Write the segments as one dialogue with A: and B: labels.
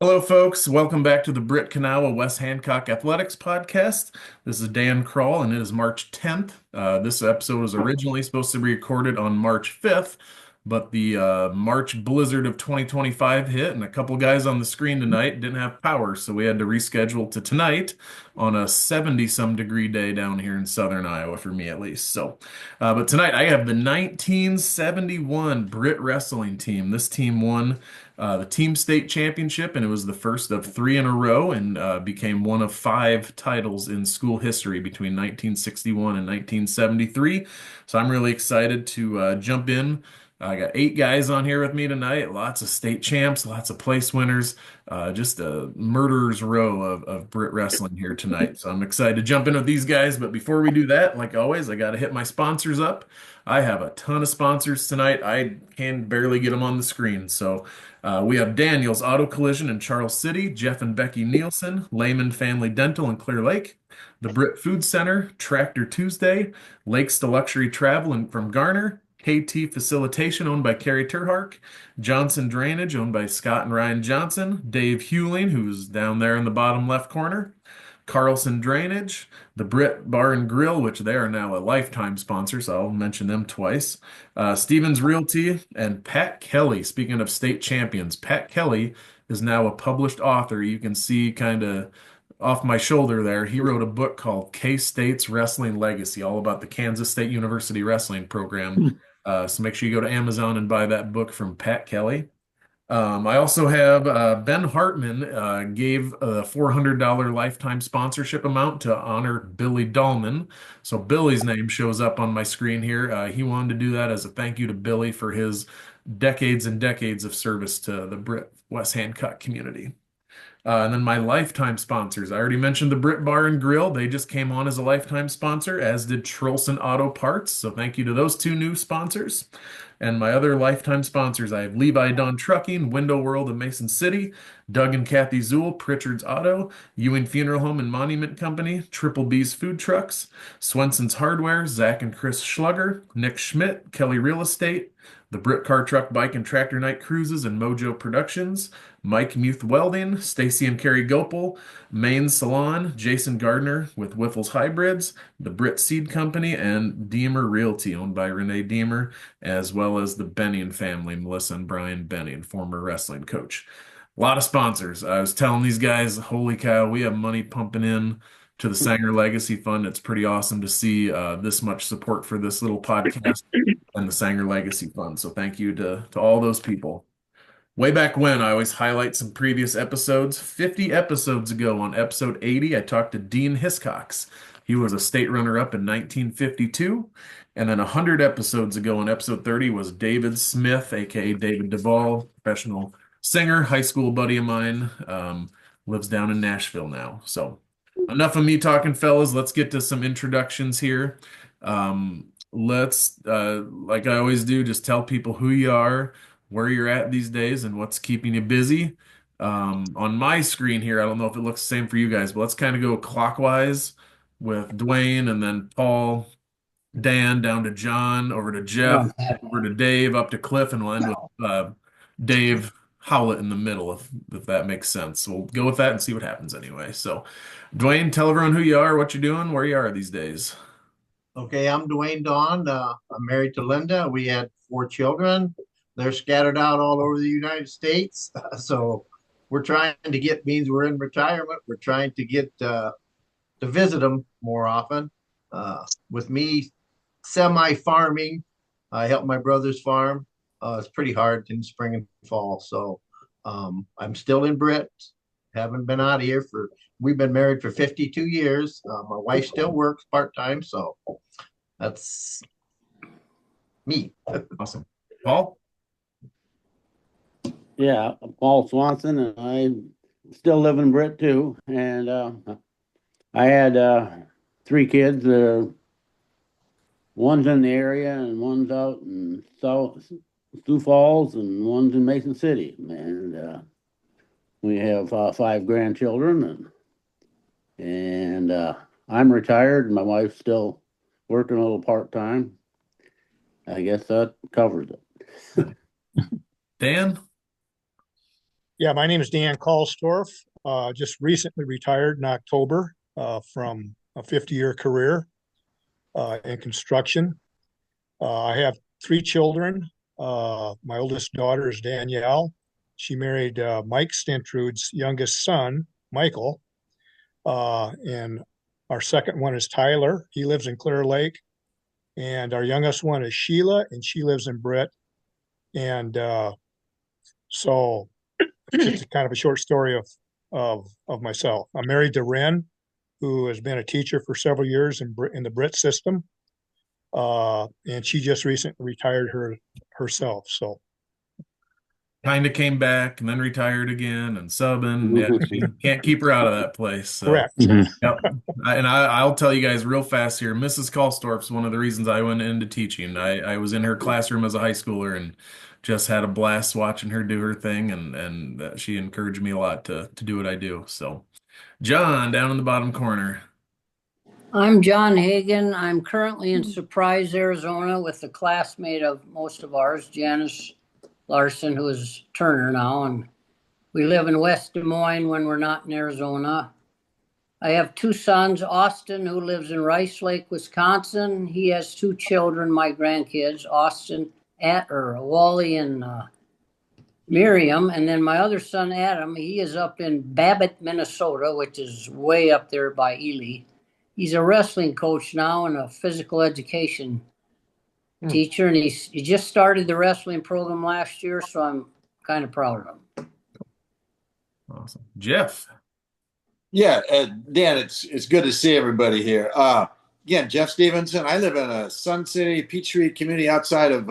A: Hello, folks. Welcome back to the Britt Kanawha West Hancock Athletics Podcast. This is Dan Kroll, and it is March 10th. This episode was originally supposed to be recorded on March 5th, but the March blizzard of 2025 hit, and a couple guys on the screen tonight didn't have power, so we had to reschedule to tonight on a 70-some degree day down here in southern Iowa, for me at least. But tonight I have the 1971 Britt Wrestling team. This team won the team state championship, and it was the first of three in a row and became one of five titles in school history between 1961 and 1973. So I'm really excited to jump in. I got eight guys on here with me tonight, lots of state champs, lots of place winners, just a murderer's row of Brit wrestling here tonight. So I'm excited to jump in with these guys. But before we do that, like always, I got to hit my sponsors up. I have a ton of sponsors tonight. I can barely get them on the screen. We have Daniel's Auto Collision in Charles City, Jeff and Becky Nielsen, Lehmann Family Dental in Clear Lake, the Britt Food Center, Tractor Tuesday, Lakes to Luxury Travel from Garner, KT Facilitation owned by Karie Terhark, Johnson Drainage owned by Scott and Ryan Johnson, Dave Huling, who's down there in the bottom left corner, Carlson Drainage, the Britt Bar and Grill, which they are now a lifetime sponsor, so I'll mention them twice. Stevens Realty and Pat Kelly. Speaking of state champions, Pat Kelly is now a published author. You can see kind of off my shoulder there. He wrote a book called K-State's Wrestling Legacy, all about the Kansas State University wrestling program. So make sure you go to Amazon and buy that book from Pat Kelly. I also have Ben Hartman gave a $400 lifetime sponsorship amount to honor Billy Dahlman. So Billy's name shows up on my screen here. He wanted to do that as a thank you to Billy for his decades and decades of service to the Britt West Hancock community. And then my lifetime sponsors. I already mentioned the Britt Bar and Grill. They just came on as a lifetime sponsor, as did Trolson Auto Parts. So thank you to those two new sponsors. And my other lifetime sponsors, I have Levi Don Trucking, Window World of Mason City, Doug and Kathy Zool, Pritchard's Auto, Ewing Funeral Home and Monument Company, Triple B's Food Trucks, Swenson's Hardware, Zach and Chris Schlugger, Nick Schmidt, Kelly Real Estate, the Britt Car Truck Bike and Tractor Night Cruises and Mojo Productions, Mike Muth Welding, Stacy and Carrie Gopel, Main Salon, Jason Gardner with Wiffles Hybrids, the Britt Seed Company, and Deemer Realty, owned by Renee Deemer, as well as the Benning family, Melissa and Brian Benning, former wrestling coach. A lot of sponsors. I was telling these guys, holy cow, we have money pumping in to the Sanger Legacy Fund. It's pretty awesome to see this much support for this little podcast and the Sanger Legacy Fund. So thank you to all those people. Way back when, I always highlight some previous episodes. 50 episodes ago, on episode 80, I talked to Dean Hiscocks. He was a state runner-up in 1952. And then 100 episodes ago, on episode 30, was David Smith, aka David DeVaul, professional singer, high school buddy of mine, lives down in Nashville now. So enough of me talking, fellas. Let's get to some introductions here. Let's, like I always do, just tell people who you are, where you're at these days, and what's keeping you busy. On my screen here, I don't know if it looks the same for you guys, but let's kind of go clockwise with Dwayne and then Paul, Dan, down to John, over to Jeff, over to Dave, up to Cliff, and we'll end with Dave Howlett in the middle, if that makes sense. We'll go with that and see what happens anyway. So, Dwayne, tell everyone who you are, what you're doing, where you are these days.
B: Okay, I'm Dwayne Don. I'm married to Linda. We had four children. They're scattered out all over the United States. So we're trying to get, means we're in retirement. We're trying to get to visit them more often. With me semi-farming, I help my brother's farm. It's pretty hard in spring and fall. So I'm still in Britt. Haven't been out of here for, we've been married for 52 years. My wife still works part-time. So that's me.
A: Awesome. Paul?
C: Yeah, Paul Swanson, and I still live in Britt too. And I had three kids. One's in the area, and one's out in Sioux Falls, and one's in Mason City. And we have five grandchildren, and I'm retired. And my wife's still working a little part time. I guess that covers it.
A: Dan?
D: Yeah, my name is Dan Kalstorff. Just recently retired in October from a 50-year career in construction. I have three children. My oldest daughter is Danielle. She married Mike Stentrude's youngest son, Michael. And our second one is Tyler. He lives in Clear Lake. And our youngest one is Sheila, and she lives in Britt. And so just kind of a short story of myself. I'm married to Ren, who has been a teacher for several years in the Brit system, and she just recently retired herself. So
A: Kind of came back and then retired again and subbing. Yeah, you can't keep her out of that place. So,
D: correct.
A: yep. I'll tell you guys real fast here. Mrs. Kalstorff's one of the reasons I went into teaching. I was in her classroom as a high schooler and just had a blast watching her do her thing, and she encouraged me a lot to do what I do. So, John, down in the bottom corner.
E: I'm John Hagan. I'm currently in Surprise, Arizona with a classmate of most of ours, Janice Larson, who is Turner now, and we live in West Des Moines when we're not in Arizona. I have two sons, Austin, who lives in Rice Lake, Wisconsin. He has two children, my grandkids, Wally and Miriam. And then my other son, Adam, he is up in Babbitt, Minnesota, which is way up there by Ely. He's a wrestling coach now and a physical education teacher, and he just started the wrestling program last year, so I'm kind of proud of him.
A: Awesome. Jeff.
F: Yeah, Dan, it's good to see everybody here. Again, Jeff Stevenson. I live in a Sun City, Peachtree community outside of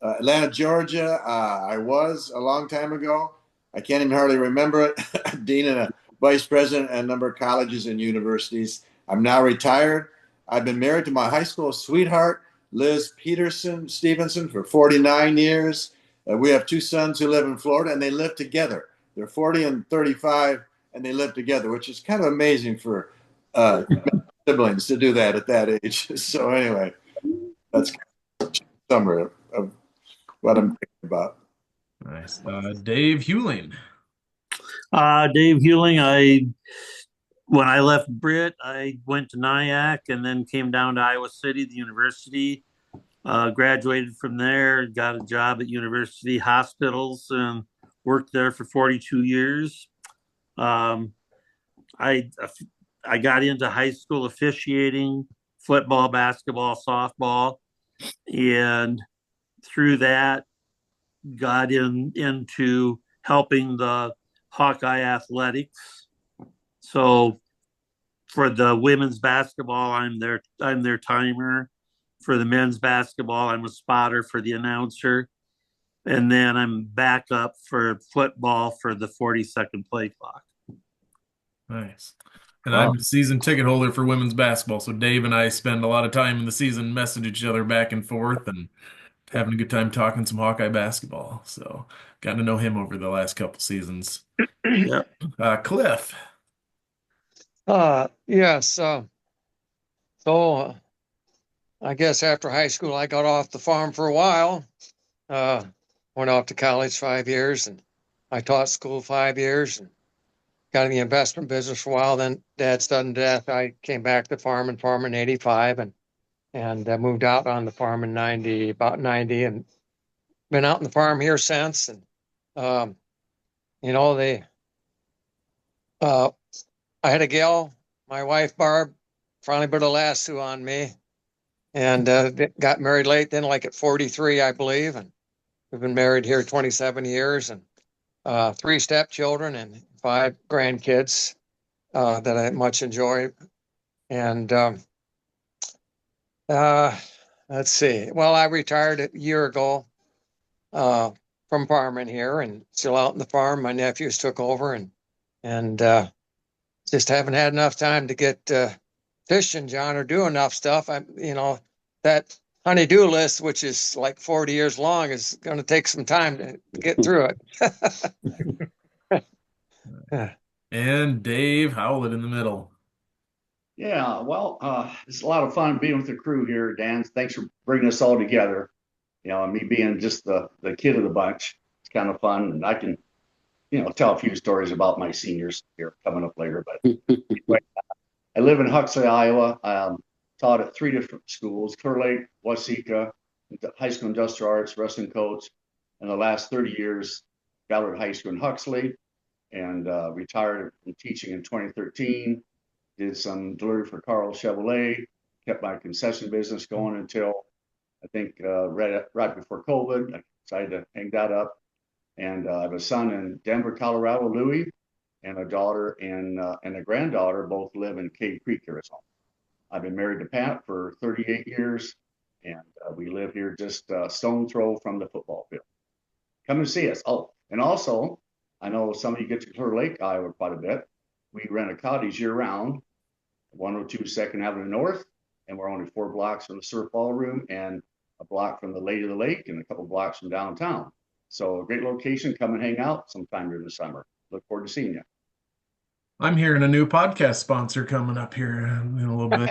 F: Atlanta, Georgia. I was a long time ago. I can't even hardly remember it. Dean and a vice president at a number of colleges and universities. I'm now retired. I've been married to my high school sweetheart, Liz Stevenson, for 49 years. We have two sons who live in Florida, and they live together. They're 40 and 35, and they live together, which is kind of amazing for siblings to do that at that age. So anyway, that's a summary of what I'm thinking about.
A: Nice. Dave Huling.
G: Dave Huling. When I left Britt, I went to Nyack and then came down to Iowa City, the university. Graduated from there, got a job at university hospitals, and worked there for 42 years. I got into high school officiating, football, basketball, softball, and through that got into helping the Hawkeye athletics. So for the women's basketball, I'm their timer. For the men's basketball, I'm a spotter for the announcer. And then I'm back up for football for the 40-second play clock.
A: Nice. And I'm a season ticket holder for women's basketball. So Dave and I spend a lot of time in the season message each other back and forth and having a good time talking some Hawkeye basketball. So got to know him over the last couple seasons.
G: Yep.
A: Cliff.
H: Yes. So I guess after high school, I got off the farm for a while. Went off to college 5 years, and I taught school 5 years, and got in the investment business for a while. Then Dad's sudden death, I came back to farm in 85, and moved out on the farm in about 90, and been out on the farm here since. And I had a gal, my wife Barb, finally put a lasso on me, and got married late then, like at 43, I believe, and we've been married here 27 years, and 3 stepchildren and 5 grandkids that I much enjoy. And let's see. Well, I retired a year ago from farming here, and still out in the farm. My nephews took over, and just haven't had enough time to get fishing, John, or do enough stuff. That honey-do list, which is like 40 years long, is going to take some time to get through it.
A: And Dave Howlett in the middle.
I: Yeah, well, it's a lot of fun being with the crew here, Dan. Thanks for bringing us all together. And me being just the kid of the bunch, it's kind of fun. And I can, tell a few stories about my seniors here coming up later. But anyway, I live in Huxley, Iowa. Taught at 3 different schools: Clear Lake, Waseca, high school industrial arts, wrestling coach. And the last 30 years, Ballard High School in Huxley, and retired from teaching in 2013. Did some delivery for Carl Chevrolet, kept my concession business going until I think right before COVID. I decided to hang that up. And I have a son in Denver, Colorado, Louis, and a daughter and a granddaughter. Both live in Cave Creek, Arizona. I've been married to Pat for 38 years, and we live here just a stone throw from the football field. Come and see us. Oh, and also, I know some of you get to Clear Lake, Iowa quite a bit. We rent a cottage year-round, 102 2nd Avenue North, and we're only 4 blocks from the surf ballroom and a block from the Lady of the Lake and a couple blocks from downtown. So a great location. Come and hang out sometime during the summer. Look forward to seeing you.
A: I'm hearing a new podcast sponsor coming up here in a little bit.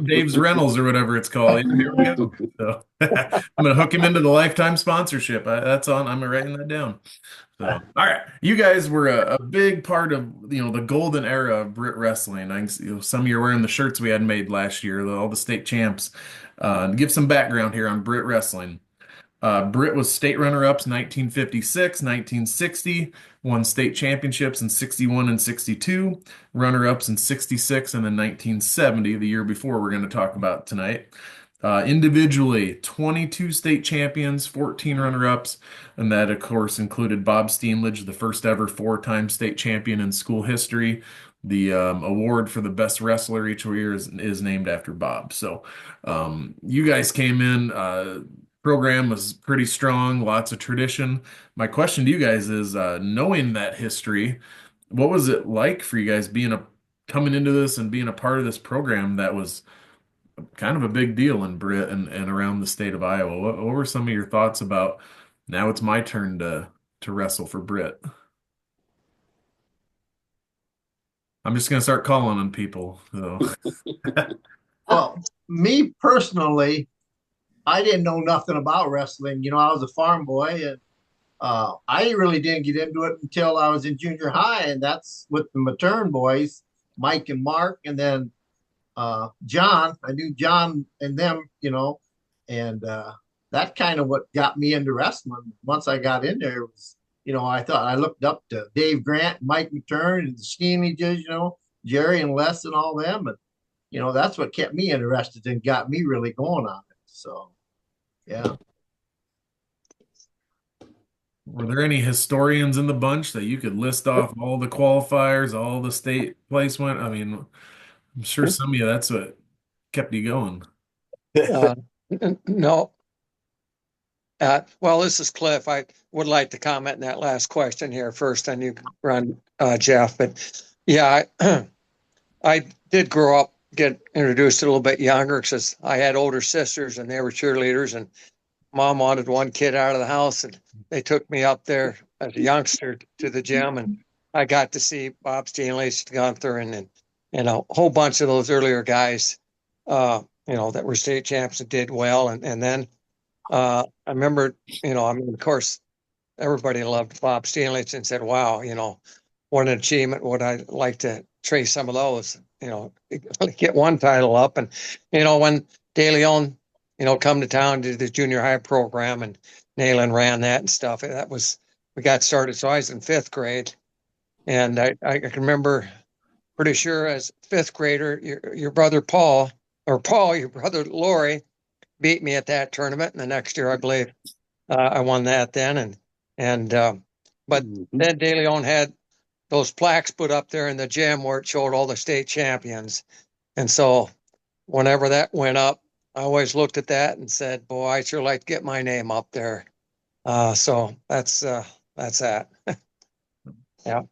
A: Dave's Rentals or whatever it's called. Here we go. So I'm going to hook him into the lifetime sponsorship. That's on. I'm writing that down. So, all right, you guys were a big part of the golden era of Britt Wrestling. Some of you are wearing the shirts we had made last year, all the state champs. Give some background here on Britt Wrestling. Britt was state runner-ups 1956, 1960, won state championships in 61 and 62, runner-ups in 66, and then 1970, the year before we're going to talk about tonight. Individually, 22 state champions, 14 runner-ups, and that, of course, included Bob Steenledge, the first ever 4-time state champion in school history. The award for the best wrestler each year is named after Bob. So you guys came in. Program was pretty strong, lots of tradition. My question to you guys is, knowing that history, what was it like for you guys coming into this and being a part of this program that was kind of a big deal in Britt and around the state of Iowa? What were some of your thoughts about, now it's my turn to wrestle for Britt? I'm just gonna start calling on people. So.
B: Well, me personally, I didn't know nothing about wrestling. I was a farm boy, and I really didn't get into it until I was in junior high, and that's with the Matern boys, Mike and Mark, and then John. I knew John and them, and that kind of what got me into wrestling. Once I got in there, it was, I looked up to Dave Grant, Mike Matern, and the Steamages, Jerry and Les and all them, and that's what kept me interested and got me really going on it. So, yeah.
A: Were there any historians in the bunch that you could list off all the qualifiers, all the state placement? I mean, I'm sure some of you, that's what kept you going.
H: No. Well, this is Cliff. I would like to comment on that last question here first, and you can run, Jeff. But yeah, I did grow up, get introduced a little bit younger because I had older sisters and they were cheerleaders, and Mom wanted one kid out of the house, and they took me up there as a youngster to the gym, and I got to see Bob Steenledge, Gunther, and a whole bunch of those earlier guys, that were state champs and did well. And then I remember, of course, everybody loved Bob Steenledge and said, wow, what an achievement. Would I like to trace some of those, get one title up. And, when De Leon, come to town, did the junior high program, and Nayland ran that and stuff. We got started. So I was in 5th grade, and I can remember pretty sure as 5th grader, your brother Paul, your brother Lori beat me at that tournament. And the next year, I believe, I won that then. But then De Leon had those plaques put up there in the gym where it showed all the state champions. And so whenever that went up, I always looked at that and said, boy, I sure like to get my name up there. So that's that. Yeah.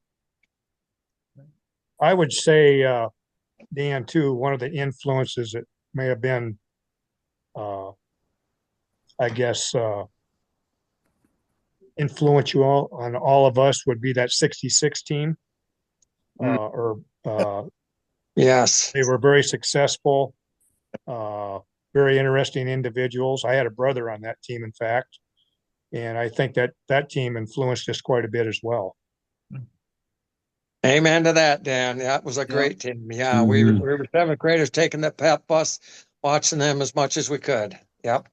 D: I would say, Dan, too, one of the influences that may have been, influential on all of us would be that 66 team.
H: Yes.
D: They were very successful, very interesting individuals. I had a brother on that team, in fact. And I think that team influenced us quite a bit as well.
H: Amen to that, Dan. That was a great team. Yeah, we were seventh graders taking the pep bus, watching them as much as we could. Yep.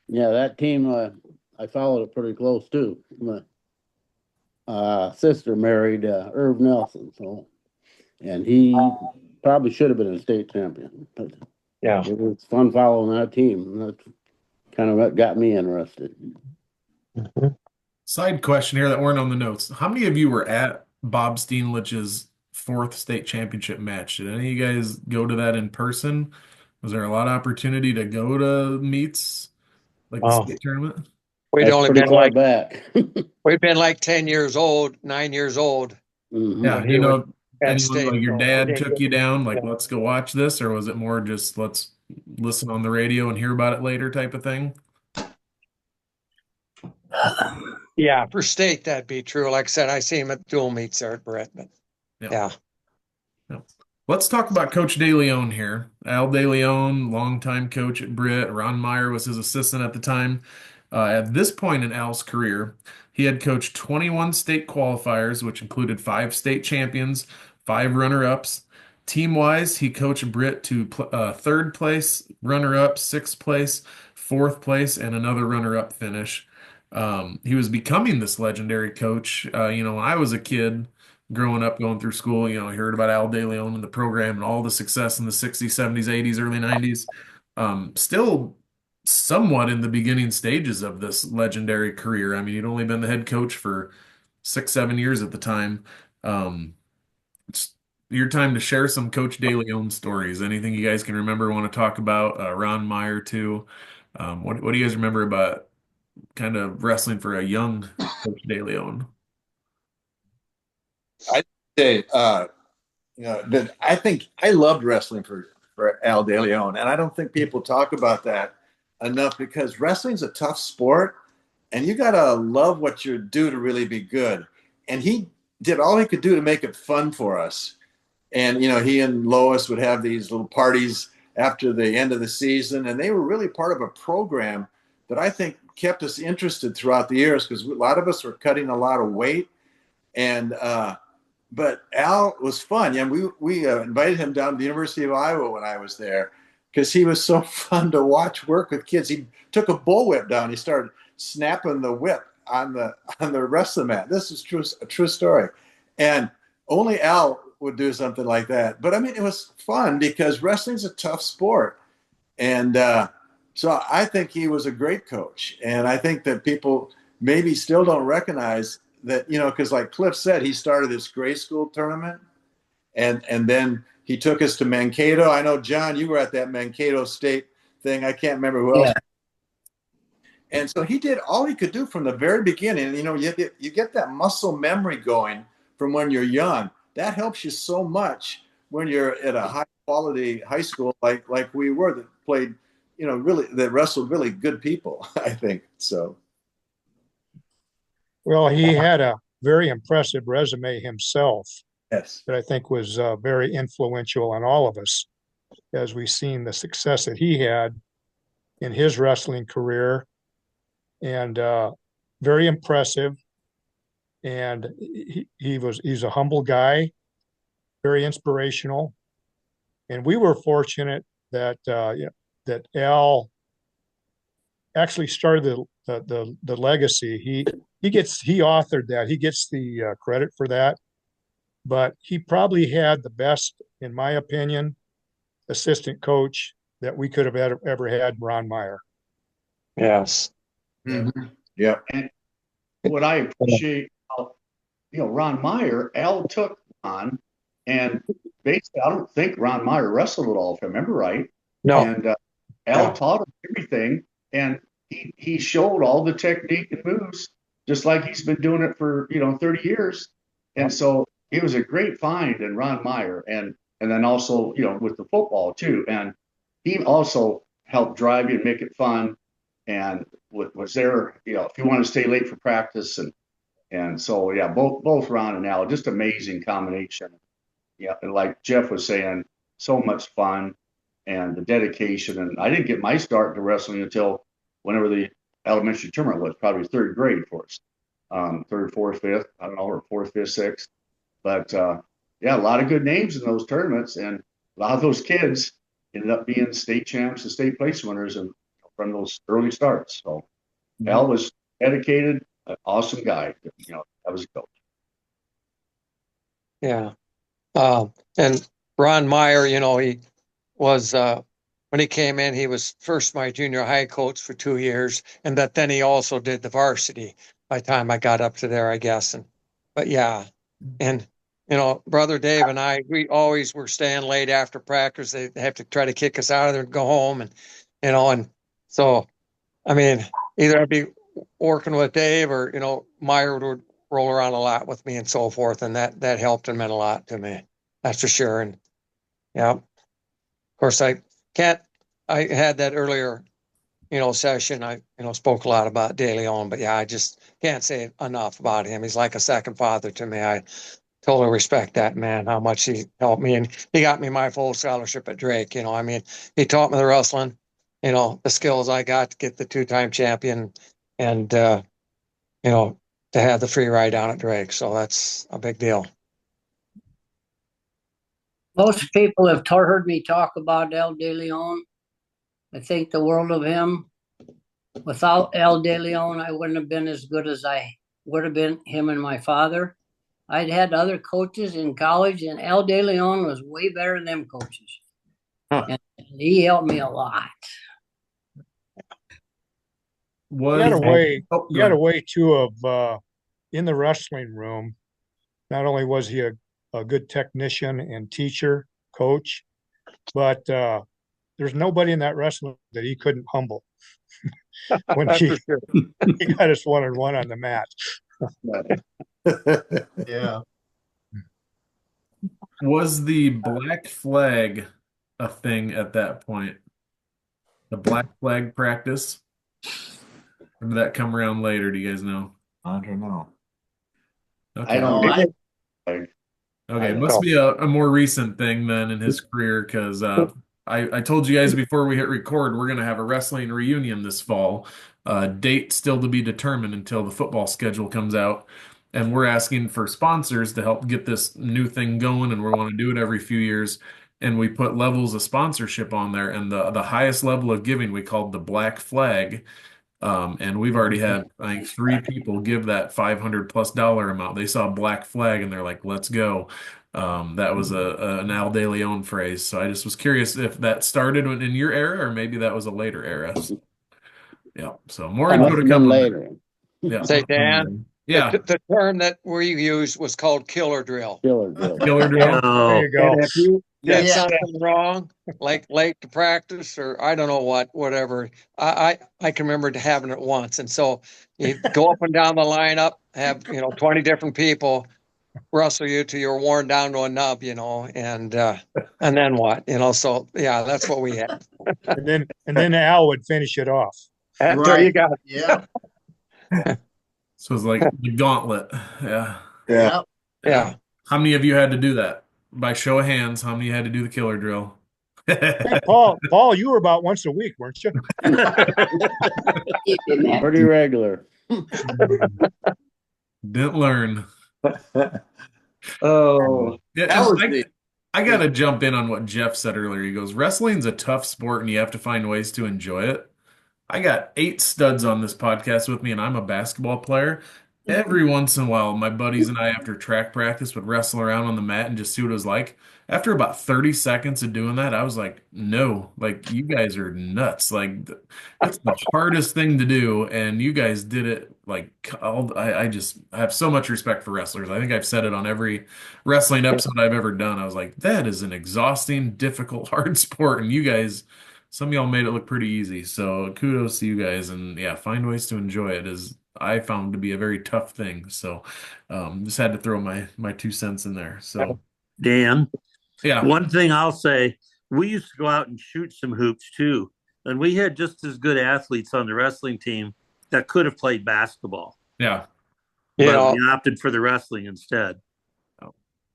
C: Yeah, that team, I followed it pretty close too. My sister married Irv Nelson, and he probably should have been a state champion. But
H: Yeah.
C: it was fun following that team. That's kind of what got me interested.
A: Side question here that weren't on the notes. How many of you were at Bob Steenlich's fourth state championship match? Did any of you guys go to that in person? Was there a lot of opportunity to go to meets like the state tournament?
H: We'd
C: That's
H: only
C: pretty
H: been
C: far
H: like
C: back.
H: we'd been like 10 years old, 9 years old.
A: Yeah,
H: When
A: you
H: he was
A: know,
H: at
A: anyone
H: state.
A: like your
H: So we
A: dad
H: didn't
A: took
H: get-
A: you down, like,
H: Yeah.
A: let's go watch this, or was it more just let's listen on the radio and hear about it later type of thing?
H: Yeah, for state that'd be true. Like I said, I see him at dual meets there at Britt, but yeah.
A: Let's talk about Coach DeLeon here. Al DeLeon, longtime coach at Britt. Ron Meyer was his assistant at the time. At this point in Al's career, he had coached 21 state qualifiers, which included 5 state champions, 5 runner-ups. Team-wise, he coached Britt to third place, runner-up, sixth place, fourth place, and another runner-up finish. He was becoming this legendary coach. When I was a kid, growing up, going through school, I heard about Al DeLeon and the program and all the success in the 60s, 70s, 80s, early 90s. Still somewhat in the beginning stages of this legendary career. I mean, he'd only been the head coach for 6, 7 years at the time. It's your time to share some Coach DeLeon stories. Anything you guys can remember, want to talk about? Ron Meyer, too. What do you guys remember about kind of wrestling for a young Coach DeLeon?
F: I'd say, that I think I loved wrestling for Al DeLeon, and I don't think people talk about that enough because wrestling's a tough sport, and you gotta love what you do to really be good. And he did all he could do to make it fun for us. And he and Lois would have these little parties after the end of the season, and they were really part of a program that I think kept us interested throughout the years because a lot of us were cutting a lot of weight. And but Al was fun. Yeah, we invited him down to the University of Iowa when I was there because he was so fun to watch work with kids. He took a bullwhip down. He started snapping the whip on the wrestling mat. This is a true story. And only Al would do something like that. But I mean, it was fun because wrestling's a tough sport. And so I think he was a great coach. And I think that people maybe still don't recognize that, because like Cliff said, he started this grade school tournament and then he took us to Mankato. I know, John, you were at that Mankato State thing. I can't remember who else.
E: Yeah.
F: And so he did all he could do from the very beginning. You get that muscle memory going from when you're young. That helps you so much when you're at a high quality high school like we were that played, really that wrestled really good people, I think. So.
D: Well, he had a very impressive resume himself
F: Yes.
D: that I think was very influential on all of us as we've seen the success that he had in his wrestling career, and very impressive. And he's a humble guy, very inspirational. And we were fortunate that that Al actually started the legacy. He authored that. He gets the credit for that. But he probably had the best, in my opinion, assistant coach that we could have ever had, Ron Meyer.
H: Yes.
F: Mm-hmm. Yeah.
I: And what I appreciate, Ron Meyer, Al took on, and basically, I don't think Ron Meyer wrestled at all, if I remember right.
H: No.
I: And Al taught him everything, and he showed all the technique and moves, just like he's been doing it for 30 years. And so it was a great find in Ron Meyer, and then also with the football too. And he also helped drive you and make it fun, and was there if you want to stay late for practice, and so yeah, both Ron and Al, just amazing combination. Yeah, and like Jeff was saying, so much fun and the dedication. And I didn't get my start to wrestling until whenever the elementary tournament was, probably third grade for us. Third, fourth, fifth, I don't know, or fourth, fifth, sixth. But yeah, a lot of good names in those tournaments, and a lot of those kids ended up being state champs and state place winners and from those early starts. So Al was dedicated, an awesome guy. That was a coach.
H: Yeah. And Ron Meyer, he was, when he came in, he was first my junior high coach for 2 years. And then he also did the varsity by the time I got up to there, I guess. But yeah. And, Brother Dave and I, we always were staying late after practice. They have to try to kick us out of there and go home. And so, I mean, either I'd be working with Dave or, Meyer would roll around a lot with me and so forth. And that helped and meant a lot to me. That's for sure. And yeah, of course, I had that earlier, session. I, spoke a lot about De Leon, but yeah, I just can't say enough about him. He's like a second father to me. I totally respect that man, how much he helped me. And he got me my full scholarship at Drake. I mean, he taught me the wrestling, the skills I got to get the 2-time champion and, to have the free ride down at Drake. So that's a big deal.
E: Most people have heard me talk about El De Leon. I think the world of him. Without El De Leon, I wouldn't have been as good as I would have been, him and my father. I'd had other coaches in college, and El De Leon was way better than them coaches.
C: Huh.
E: And he helped me a lot.
D: He had a way too of in the wrestling room. Not only was he a good technician and teacher, coach, but there's nobody in that wrestling that he couldn't humble. When he got us 1-on-1 on the mat.
B: Yeah.
A: Was the black flag a thing at that point? The black flag practice? Or did that come around later? Do you guys know?
F: I don't know.
A: Okay.
I: I don't
B: I-
A: Okay,
I: I
A: it must be a more recent thing then in his career because I told you guys before we hit record, we're going to have a wrestling reunion this fall. Date still to be determined until the football schedule comes out. And we're asking for sponsors to help get this new thing going, and we want to do it every few years. And we put levels of sponsorship on there, and the highest level of giving we called the black flag. And we've already had, I think, 3 people give that $500+ amount. They saw black flag and they're like, let's go. That was an Al De Leon phrase. So I just was curious if that started in your era or maybe that was a later era. Yeah. So more info to come
C: later.
A: Yeah.
H: Say, Dan,
A: Yeah.
H: the term that we used was called killer drill.
C: Killer drill.
A: Killer drill.
G: Oh,
D: There you go.
H: And if you did
B: Yeah.
H: something wrong, like late to practice or I don't know whatever, I can remember having it once. And so you go up and down the lineup, have 20 different people wrestle you till you're worn down to a nub, and then what? So yeah, that's what we had.
D: And then Al would finish it off.
H: And there
B: Right.
H: you go.
B: Yeah.
A: So it's like the gauntlet. Yeah.
F: Yeah.
H: Yeah.
A: How many of you had to do that? By show of hands, how many had to do the killer drill?
D: Hey, Paul, you were about once a week, weren't you?
C: Pretty regular.
A: Didn't learn.
F: Oh,
A: Yeah,
F: that was
A: and
F: the-
A: I got to jump in on what Jeff said earlier. He goes, wrestling's a tough sport and you have to find ways to enjoy it. I got 8 studs on this podcast with me, and I'm a basketball player. Every once in a while, my buddies and I, after track practice, would wrestle around on the mat and just see what it was like. After about 30 seconds of doing that, I was like, no, like, you guys are nuts. Like, that's the hardest thing to do, and you guys did it. Like, I have so much respect for wrestlers. I think I've said it on every wrestling episode I've ever done. I was like, that is an exhausting, difficult, hard sport, and you guys, some of y'all made it look pretty easy. So kudos to you guys, and yeah, find ways to enjoy it is I found to be a very tough thing. So just had to throw my 2 cents in there. So
G: Dan,
A: yeah.
G: one thing I'll say, we used to go out and shoot some hoops too. And we had just as good athletes on the wrestling team that could have played basketball.
A: Yeah.
G: But we opted for the wrestling instead.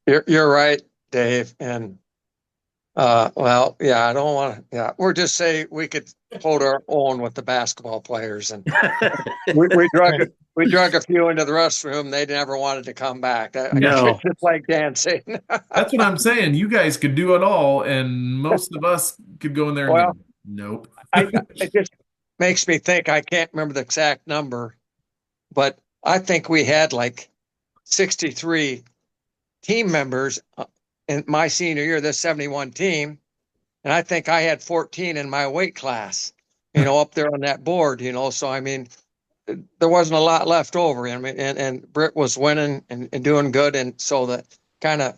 H: You're right, Dave. And well, yeah, I don't want to. Yeah, or just say we could hold our own with the basketball players, and we drug a few into the restroom. They never wanted to come back. I guess
G: No.
H: just like dancing.
A: That's what I'm saying. You guys could do it all, and most of us could go in there and
H: Well,
A: go, nope.
H: it just makes me think. I can't remember the exact number, but I think we had like 63 team members in my senior year, this 71 team. And I think I had 14 in my weight class, up there on that board, So, I mean, there wasn't a lot left over. I mean, and Britt was winning and doing good. And so that kind of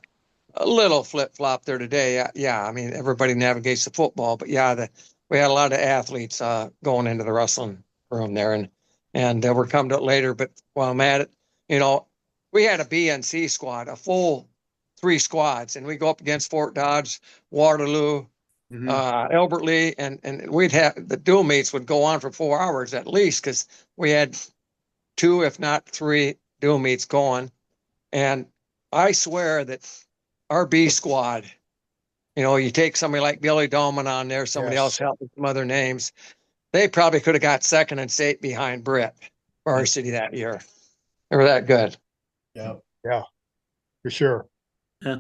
H: a little flip flop there today. Yeah. I mean, everybody navigates the football, but yeah, we had a lot of athletes going into the wrestling room there. And we're coming to it later. But while I'm at it, we had a B and C squad, a full 3 squads, and we go up against Fort Dodge, Waterloo, Albert Lee, and we'd have the dual meets would go on for 4 hours at least, because we had 2, if not 3 dual meets going. And I swear that our B squad, you take somebody like Billy Dolman on there, somebody else helped with some other names, they probably could have got second in state behind Britt varsity that year. They were that good.
B: Yeah.
D: Yeah, for sure.
G: Yeah.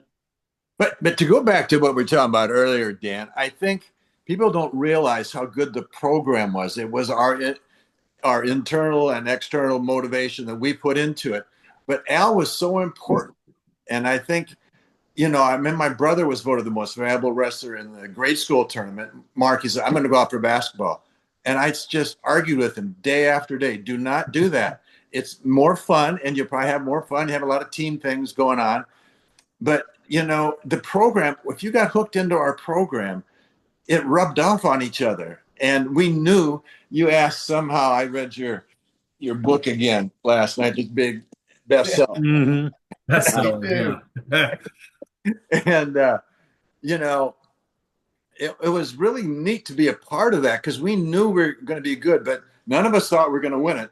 F: But to go back to what we were talking about earlier, Dan, I think people don't realize how good the program was. It was our internal and external motivation that we put into it. But Al was so important. And I think, I mean, my brother was voted the most valuable wrestler in the grade school tournament. Mark, he said, I'm going to go out for basketball. And I just argued with him day after day. Do not do that. It's more fun, and you'll probably have more fun. You have a lot of team things going on. But, the program, if you got hooked into our program, it rubbed off on each other. And we knew you asked somehow, I read your book again last night, this big bestseller.
G: Mm-hmm.
A: Bestseller, yeah.
F: And, it was really neat to be a part of that, because we knew we were going to be good, but none of us thought we were going to win it.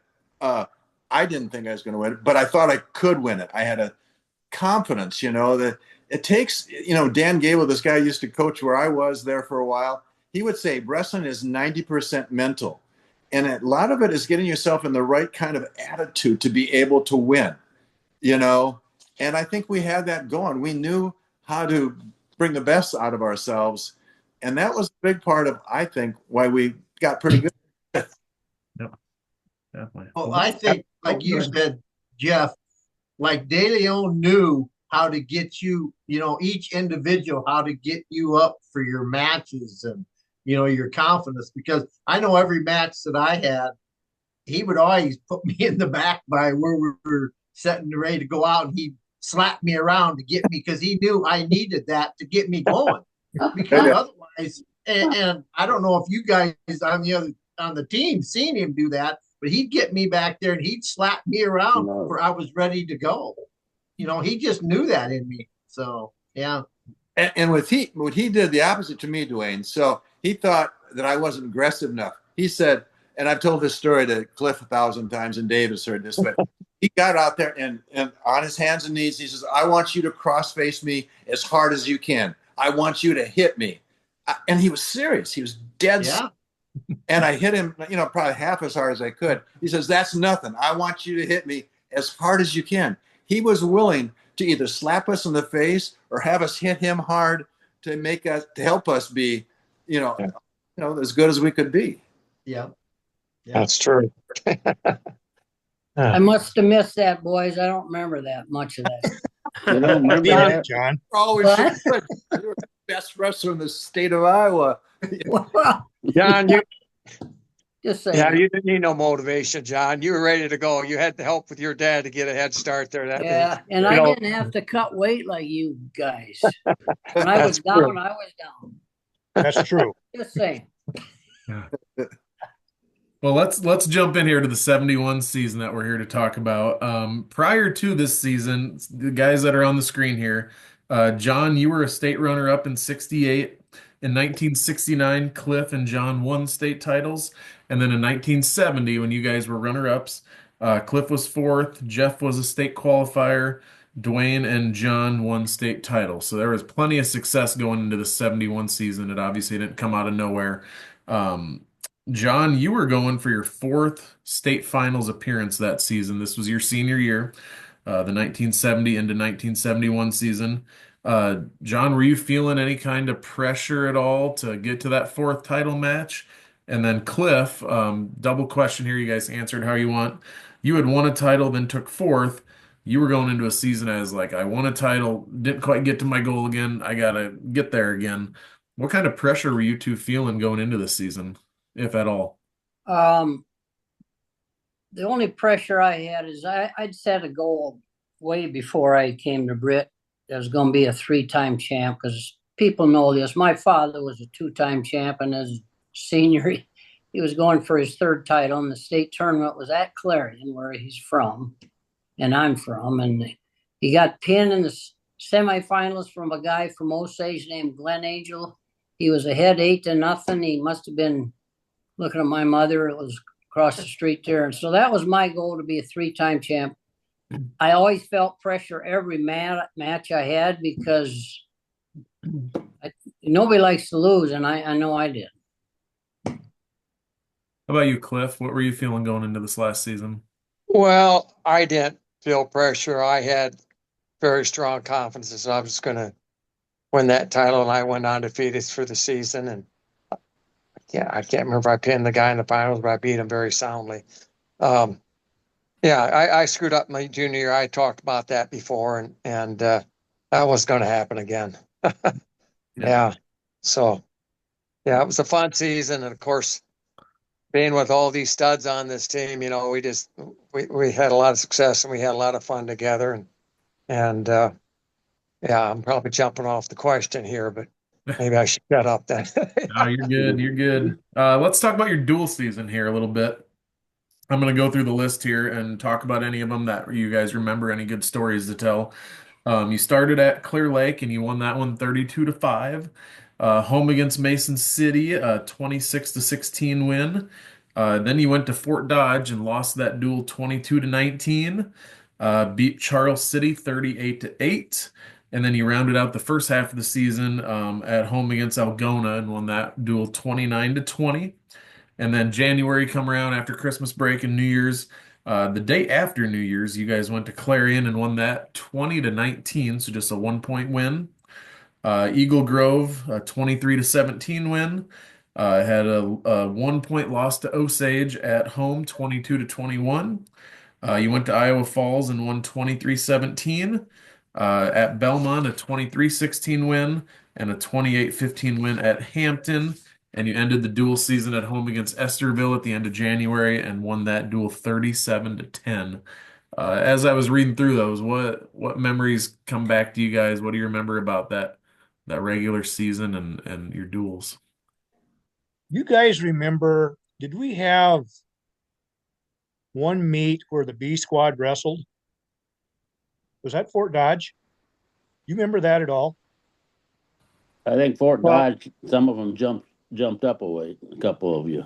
F: I didn't think I was going to win it, but I thought I could win it. I had a confidence, that it takes, Dan Gable, this guy used to coach where I was there for a while. He would say wrestling is 90% mental. And a lot of it is getting yourself in the right kind of attitude to be able to win, And I think we had that going. We knew how to bring the best out of ourselves. And that was a big part of, I think, why we got pretty good.
A: Yep. Definitely.
B: Well, I think, like you said, Jeff, like De Leon knew how to get you, each individual, how to get you up for your matches and, your confidence. Because I know every match that I had, he would always put me in the back by where we were setting ready to go out, and he'd slap me around to get me, because he knew I needed that to get me going. Because otherwise, and I don't know if you guys on the team seen him do that, but he'd get me back there and he'd slap me around where I was ready to go. He just knew that in me. So, yeah.
F: And what he did the opposite to me, Dwayne. So he thought that I wasn't aggressive enough. He said, and I've told this story to Cliff 1,000 times, and Dave has heard this, but he got out there and on his hands and knees, he says, I want you to cross face me as hard as you can. I want you to hit me. And he was serious. He was dead.
B: Yeah.
F: And I hit him, probably half as hard as I could. He says, that's nothing. I want you to hit me as hard as you can. He was willing to either slap us in the face or have us hit him hard to help us be, as good as we could be.
B: Yeah.
H: That's true.
E: I must have missed that, boys. I don't remember that much of that.
C: You don't remember
D: Yeah,
C: that?
D: John.
F: Always
E: What?
F: so good. You're the best wrestler in the state of Iowa.
E: Well,
H: John, you didn't need no motivation, John. You were ready to go. You had to help with your dad to get a head start there.
E: yeah, and I didn't have to cut weight like you guys. When I was down, I was down.
D: That's true.
E: Just saying.
A: Well, let's jump in here to the 71 season that we're here to talk about. Prior to this season, the guys that are on the screen here, John, you were a state runner-up in 68. In 1969, Cliff and John won state titles. And then in 1970, when you guys were runner-ups, Cliff was fourth, Jeff was a state qualifier, Dwayne and John won state titles. So there was plenty of success going into the 71 season. It obviously didn't come out of nowhere. John, you were going for your fourth state finals appearance that season. This was your senior year, the 1970 into 1971 season. John, were you feeling any kind of pressure at all to get to that fourth title match? And then Cliff, double question here. You guys answered how you want. You had won a title, then took fourth. You were going into a season as like, I won a title, didn't quite get to my goal again. I gotta get there again. What kind of pressure were you two feeling going into the season, if at all?
E: Um, the only pressure I had is I'd set a goal way before I came to Britt. I was going to be a 3-time champ because people know this. My father was a 2-time champ, and as senior, he was going for his third title, and the state tournament was at Clarion, where he's from, and I'm from. And he got pinned in the semifinals from a guy from Osage named Glenn Angel. He was ahead 8-0. He must have been looking at my mother. It was across the street there. And so that was my goal, to be a 3-time champ. I always felt pressure every match I had because nobody likes to lose, and I know I did.
A: How about you, Cliff? What were you feeling going into this last season?
H: Well, I didn't feel pressure. I had very strong confidence that I was going to win that title, and I went undefeated for the season. And I can't remember if I pinned the guy in the finals, but I beat him very soundly. I screwed up my junior year. I talked about that before, and that was going to happen again. So it was a fun season, and of course, being with all these studs on this team, we had a lot of success and we had a lot of fun together. And I'm probably jumping off the question here, but maybe I should shut up then.
A: No, you're good. You're good. Let's talk about your dual season here a little bit. I'm going to go through the list here and talk about any of them that you guys remember, any good stories to tell. You started at Clear Lake and you won that one 32-5. Home against Mason City, 26-16 win. Then you went to Fort Dodge and lost that duel 22-19. Beat Charles City 38-8. And then you rounded out the first half of the season at home against Algona and won that duel 29-20. And then January come around after Christmas break and New Year's. The day after New Year's, you guys went to Clarion and won that 20-19, so just a 1-point win. Eagle Grove, a 23-17 win. Had a 1-point loss to Osage at home, 22-21. You went to Iowa Falls and won 23-17. At Belmont, a 23-16 win and a 28-15 win at Hampton. And you ended the dual season at home against Estherville at the end of January and won that duel 37-10. As I was reading through those, what memories come back to you guys? What do you remember about that regular season and your duels?
D: You guys remember, did we have one meet where the B squad wrestled? Was that Fort Dodge? You remember that at all?
C: I think Fort Dodge, some of them jumped up a weight, a couple of you.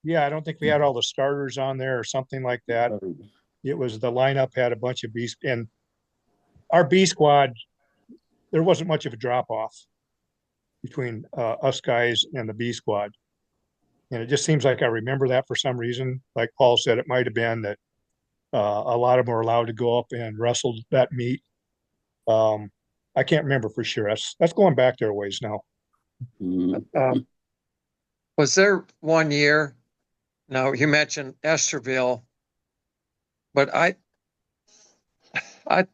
D: Yeah, I don't think we had all the starters on there or something like that. It was the lineup had a bunch of B's, and our B squad, there wasn't much of a drop off between us guys and the B squad. And it just seems like I remember that for some reason. Like Paul said, it might have been that a lot of them were allowed to go up and wrestle that meet. I can't remember for sure. That's going back there a ways now.
H: Was there one year? Now you mentioned Estherville, but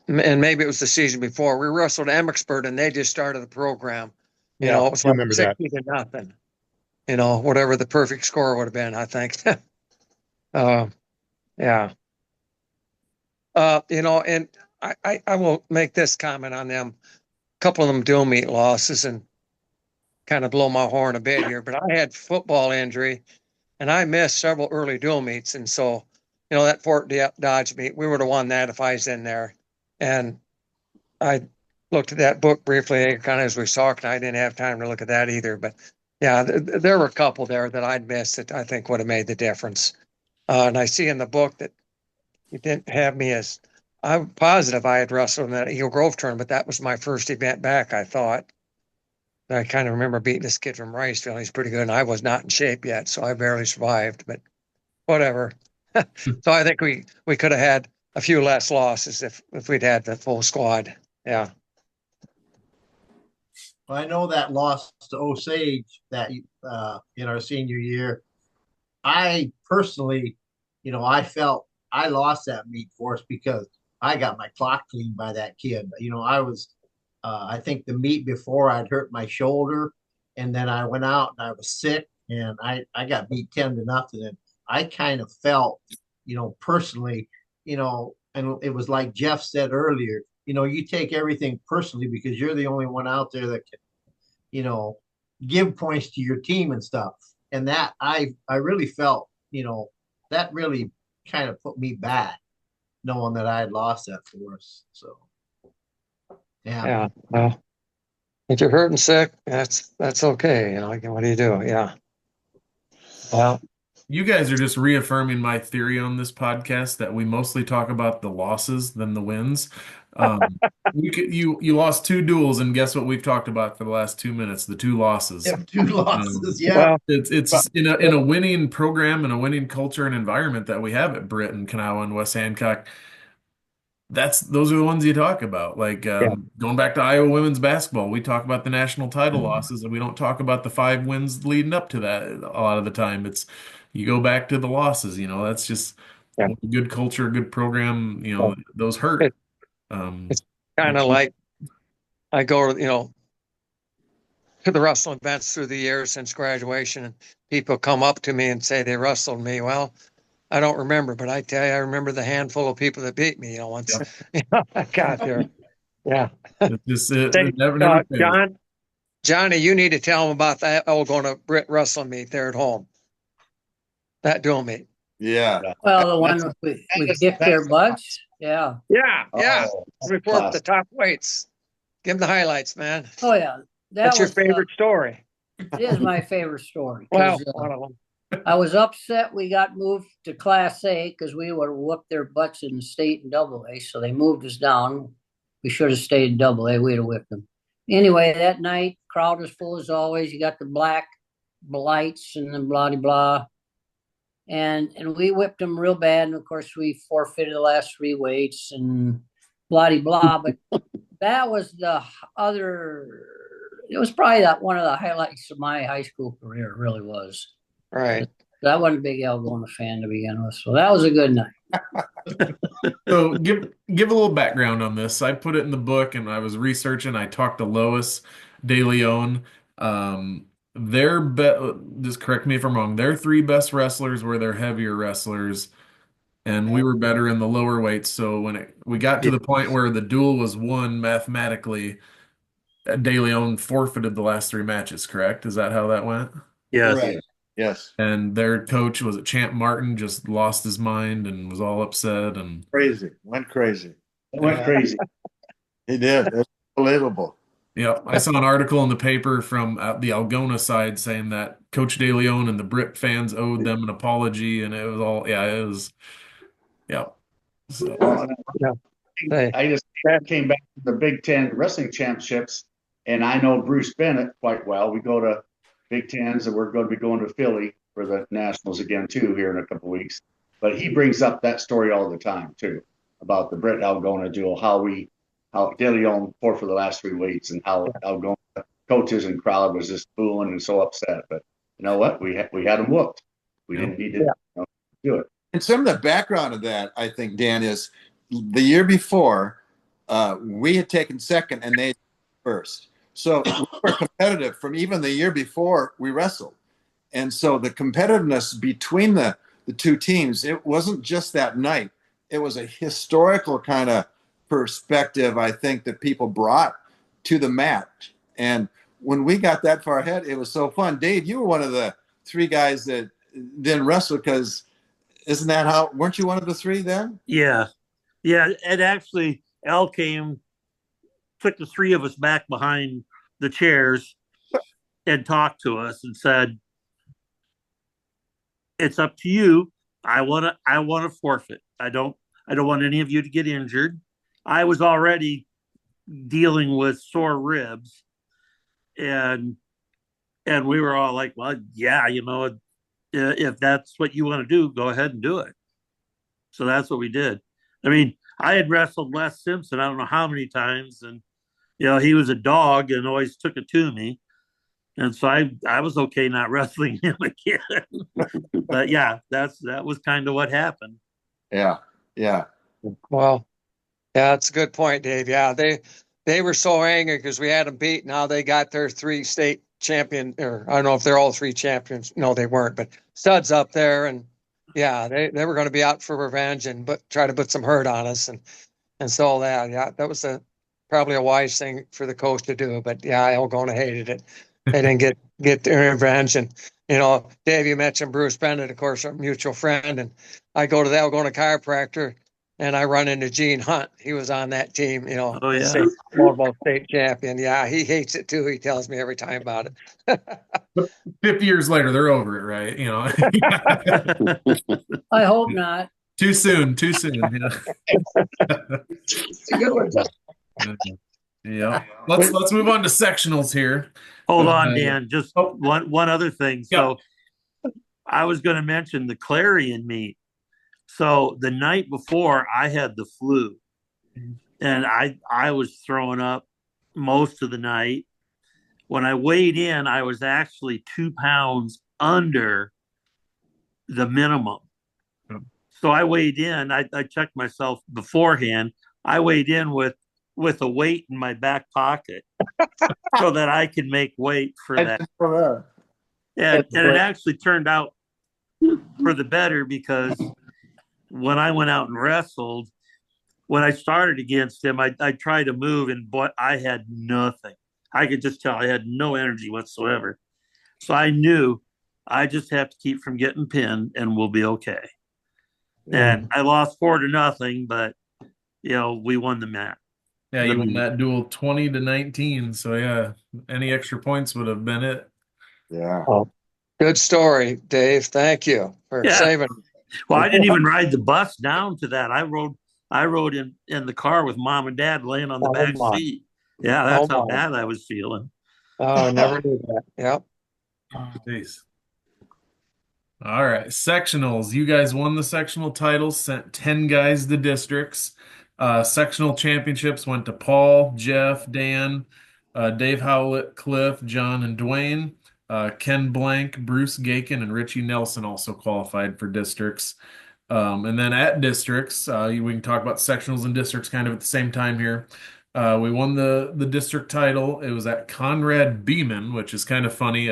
H: and maybe it was the season before. We wrestled Emmitsburg, and they just started the program. It was like 60-0. Whatever the perfect score would have been, I think. And I will make this comment on them. A couple of them dual meet losses, and kind of blow my horn a bit here, but I had football injury and I missed several early dual meets. And so, that Fort Dodge meet, we would have won that if I was in there. And I looked at that book briefly, kind of as we were talking. I didn't have time to look at that either, but there were a couple there that I'd missed that I think would have made the difference. And I see in the book that you didn't have me as, I'm positive I had wrestled in that Eagle Grove tournament, but that was my first event back, I thought. I kind of remember beating this kid from Riceville. He's pretty good, and I was not in shape yet, so I barely survived. But whatever. So I think we could have had a few less losses if we'd had the full squad. Yeah.
B: Well, I know that loss to Osage that in our senior year. I personally, I felt I lost that meet force because I got my clock cleaned by that kid. I was, I think the meet before I'd hurt my shoulder, and then I went out and I was sick, and I got beat 10-0. And I kind of felt, personally, and it was like Jeff said earlier, you take everything personally because you're the only one out there that can, give points to your team and stuff. And that I really felt, that really kind of put me back, knowing that I had lost that force. So, yeah.
H: Yeah. Well, if you're hurt and sick, that's okay. What do you do? Yeah. Well,
A: You guys are just reaffirming my theory on this podcast that we mostly talk about the losses than the wins. You lost 2 duels, and guess what we've talked about for the last 2 minutes? The 2 losses.
B: Yep, 2 losses. Yeah.
H: well,
A: It's in a winning program and a winning culture and environment that we have at Britt and Kanawha and West Hancock. Those are the ones you talk about. Like going back to Iowa women's basketball, we talk about the national title losses, and we don't talk about the 5 wins leading up to that. A lot of the time, it's you go back to the losses. That's just good culture, good program. Those hurt.
H: It's kind of like I go, to the wrestling events through the years since graduation, and people come up to me and say they wrestled me. Well, I don't remember, but I tell you, I remember the handful of people that beat me, once I got there. Yeah.
A: It never fails.
H: Johnny, you need to tell them about that. Going to Britt Wrestling meet there at home. That dual meet.
F: Yeah.
E: Well, the one we kicked their butts. Yeah.
H: Yeah. Yeah.
I: Oh,
H: Report the top weights. Give them the highlights, man.
E: Oh, yeah.
H: That's your favorite story.
E: It is my favorite story.
H: Well, one of them.
E: I was upset we got moved to Class A because we would have whooped their butts in the state and AA, so they moved us down. We should have stayed in AA. We'd have whipped them. Anyway, that night, crowd was full as always. You got the black lights and the blah-de-blah. And we whipped them real bad. And, of course, we forfeited the last 3 weights and blah-de-blah. But that was it was probably one of the highlights of my high school career. It really was.
H: Right.
E: I wasn't a big Algona fan to begin with, so that was a good night.
A: So give a little background on this. I put it in the book, and I was researching. I talked to Lois De Leon. Just correct me if I'm wrong. Their 3 best wrestlers were their heavier wrestlers, and we were better in the lower weights. So when we got to the point where the duel was won mathematically, De Leon forfeited the last 3 matches. Correct? Is that how that went?
G: Yes.
F: Right. Yes.
A: And their coach, was it Champ Martin, just lost his mind and was all upset and
F: Went crazy.
I: He
F: did. It's unbelievable.
A: Yeah, I saw an article in the paper from the Algona side saying that Coach De Leon and the Britt fans owed them an apology, and it was all So,
I: I just came back to the Big Ten Wrestling Championships, and I know Bruce Bennett quite well. We go to Big Tens, and we're going to be going to Philly for the Nationals again too here in a couple of weeks. But he brings up that story all the time too about the Britt Algona duel, how De Leon fought for the last 3 weights, and how Algona coaches and crowd was just booing and so upset. But you know what? We had them whooped. We didn't need to do it.
F: And some of the background of that, I think, Dan, is the year before we had taken second and they first. So we were competitive from even the year before we wrestled. And so the competitiveness between the 2 teams, it wasn't just that night. It was a historical kind of perspective, I think, that people brought to the match. And when we got that far ahead, it was so fun. Dave, you were one of the 3 guys that didn't wrestle because isn't that how, weren't you one of the 3 then?
G: Yeah. Yeah. And actually, Al took the 3 of us back behind the chairs and talked to us and said, "It's up to you. I want to forfeit. I don't want any of you to get injured. I was already dealing with sore ribs, and we were all like, well, yeah, if that's what you want to do, go ahead and do it. So that's what we did. I mean, I had wrestled Les Simpson, I don't know how many times, and he was a dog and always took it to me. And so I was okay not wrestling him again. But yeah, that was kind of what happened.
F: Yeah. Yeah.
H: Well, yeah, that's a good point, Dave. Yeah, they were so angry because we had them beat. Now they got their 3 state champion, or I don't know if they're all 3 champions. No, they weren't, but studs up there, and yeah, they were going to be out for revenge and try to put some hurt on us, and so that was probably a wise thing for the coach to do. But yeah, Algona hated it. They didn't get their revenge. And Dave, you mentioned Bruce Bennett, of course, our mutual friend, and I go to the Algona chiropractor. And I run into Gene Hunt. He was on that team,
G: Oh, yeah.
H: state champion. Yeah, he hates it too. He tells me every time about it.
A: But 50 years later, they're over it, right?
E: I hope not.
A: Too soon.
H: It's a good one.
A: Yeah. Let's move on to sectionals here.
G: Hold on, Dan. Just one other thing. So I was going to mention the Clarion meet. So the night before, I had the flu, and I was throwing up most of the night. When I weighed in, I was actually 2 pounds under the minimum. So I weighed in. I checked myself beforehand. I weighed in with a weight in my back pocket so that I could make weight for that. And it actually turned out for the better, because when I went out and wrestled, when I started against him, I tried to move, but I had nothing. I could just tell I had no energy whatsoever. So I knew I just have to keep from getting pinned and we'll be okay. And I lost 4-0, but we won the match.
A: Yeah, you won that duel 20-19. So yeah, any extra points would have been it.
F: Yeah.
H: Oh, good story, Dave. Thank you for saving.
G: Well, I didn't even ride the bus down to that. I rode in the car with Mom and Dad laying on the back seat. Yeah, that's how bad I was feeling.
H: Oh, I never knew that. Yep.
A: Jeez. All right, sectionals. You guys won the sectional titles, sent 10 guys to districts. Sectional championships went to Paul, Jeff, Dan, Dave Howlett, Cliff, John, and Dwayne. Ken Blank, Bruce Gaken, and Richie Nelson also qualified for districts. And then at districts, we can talk about sectionals and districts kind of at the same time here. We won the district title. It was at Conrad Beeman, which is kind of funny.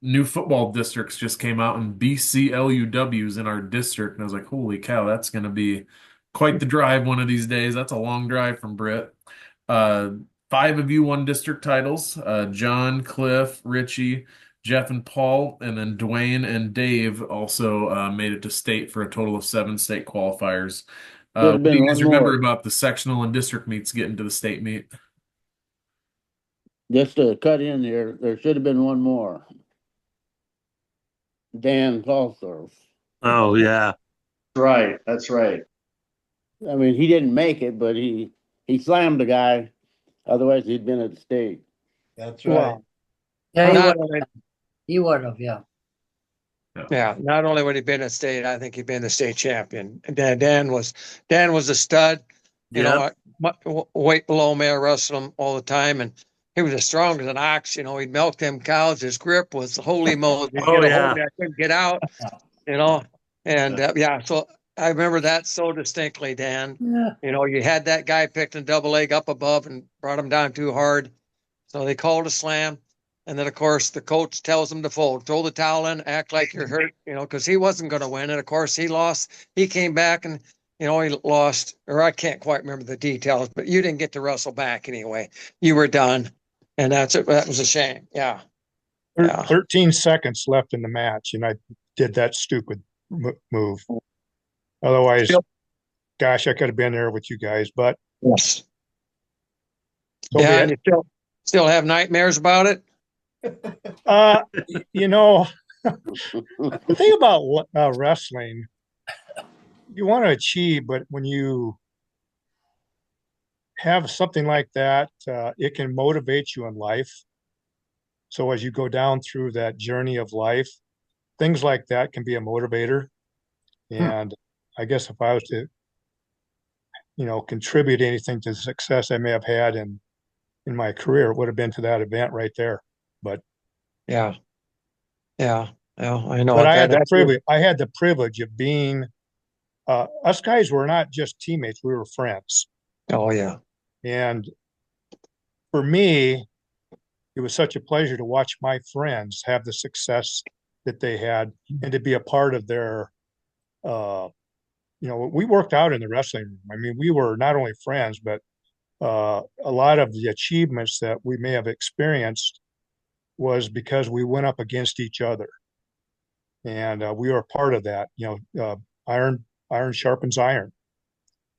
A: New football districts just came out, and BCLUW's in our district. And I was like, holy cow, that's going to be quite the drive one of these days. That's a long drive from Britt. 5 of you won district titles. John, Cliff, Richie, Jeff, and Paul, and then Dwayne and Dave also made it to state for a total of 7 state qualifiers. What do you guys remember about the sectional and district meets getting to the state meet?
C: Just to cut in there should have been one more. Dan Clawthorpe.
G: Oh, yeah.
I: Right. That's right.
C: I mean, he didn't make it, but he slammed the guy. Otherwise, he'd been at the state.
B: That's right.
E: Wow. Yeah, he would have, yeah.
H: Yeah, not only would he been a state, I think he'd been the state champion. And Dan was a stud. You know, weight below me. I wrestled him all the time, and he was as strong as an ox. He'd milk them cows. His grip was holy moly. I couldn't get out. And so I remember that so distinctly, Dan.
E: Yeah.
H: You had that guy picked in double leg up above and brought him down too hard. So they called a slam. And then, of course, the coach tells him to fold, throw the towel in, act like you're hurt, because he wasn't going to win. And, of course, he lost. He came back and, he lost, or I can't quite remember the details, but you didn't get to wrestle back anyway. You were done. And that's it. That was a shame. Yeah.
D: 13 seconds left in the match, and I did that stupid move. Otherwise, gosh, I could have been there with you guys, but.
H: Yes. And you still have nightmares about it?
D: The thing about wrestling, you want to achieve, but when you have something like that, it can motivate you in life. So as you go down through that journey of life, things like that can be a motivator. And I guess if I was to, contribute anything to the success I may have had in my career, it would have been to that event right there. But
H: Yeah. Yeah. Well, I know
D: but I had
H: that.
D: the privilege of being us guys were not just teammates, we were friends.
H: Oh, yeah.
D: And for me, it was such a pleasure to watch my friends have the success that they had and to be a part of their we worked out in the wrestling room. I mean, we were not only friends, but a lot of the achievements that we may have experienced was because we went up against each other. And we were part of that, iron sharpens iron.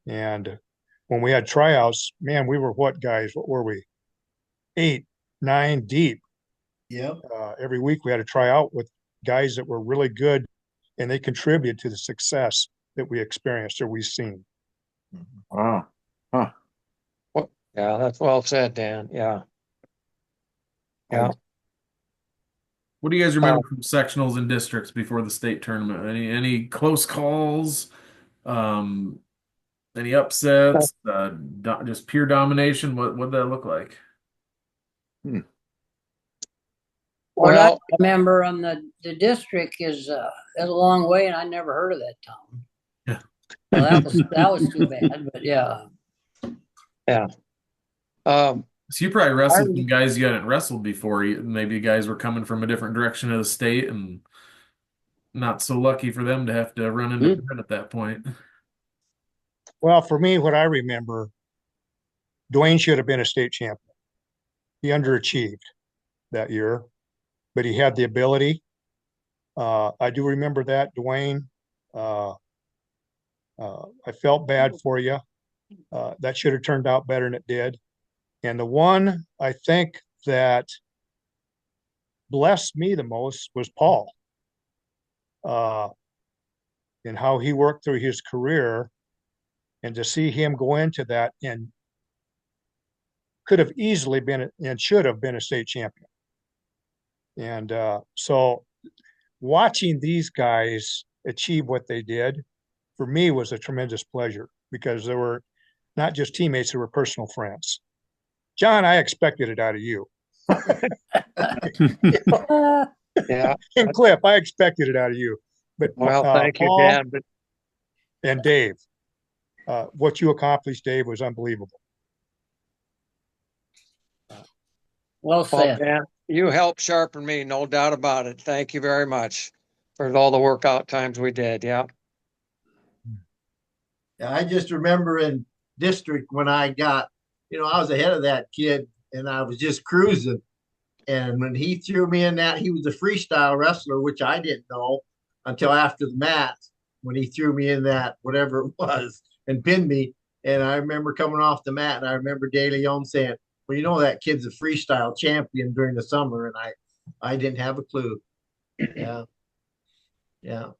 D: And when we had tryouts, man, we were what guys? What were we? 8, 9 deep.
B: Yeah.
D: Every week we had to try out with guys that were really good, and they contributed to the success that we experienced or we've seen.
F: Wow. Huh.
H: Well, yeah, that's well said, Dan. Yeah. Yeah.
A: What do you guys remember from sectionals and districts before the state tournament? Any close calls? Any upsets? Just pure domination? What that look like?
E: What I
H: Well,
E: remember on the district is a long way, and I never heard of that town.
A: Yeah.
E: Well, that was too bad, but yeah.
H: yeah.
A: So you probably wrestled some guys you hadn't wrestled before. Maybe you guys were coming from a different direction of the state and not so lucky for them to have to run into Brent at that point.
D: Well, for me, what I remember, Dwayne should have been a state champion. He underachieved that year, but he had the ability. I do remember that, Dwayne. I felt bad for you. That should have turned out better than it did. And the one I think that blessed me the most was Paul, and how he worked through his career, and to see him go into that and could have easily been and should have been a state champion. And so watching these guys achieve what they did for me was a tremendous pleasure, because they were not just teammates, they were personal friends. John, I expected it out of you.
H: Yeah.
D: And Cliff, I expected it out of you. But
H: Well, thank you,
D: Paul
H: Dan. But
D: and Dave, what you accomplished, Dave, was unbelievable.
E: Well said.
H: Dan, you helped sharpen me, no doubt about it. Thank you very much for all the workout times we did. Yeah.
B: Yeah, I just remember in district when I got, I was ahead of that kid and I was just cruising. And when he threw me in that, he was a freestyle wrestler, which I didn't know until after the mat when he threw me in that, whatever it was, and pinned me. And I remember coming off the mat, and I remember De Leon saying, well, that kid's a freestyle champion during the summer. And I didn't have a clue. Yeah. Yeah.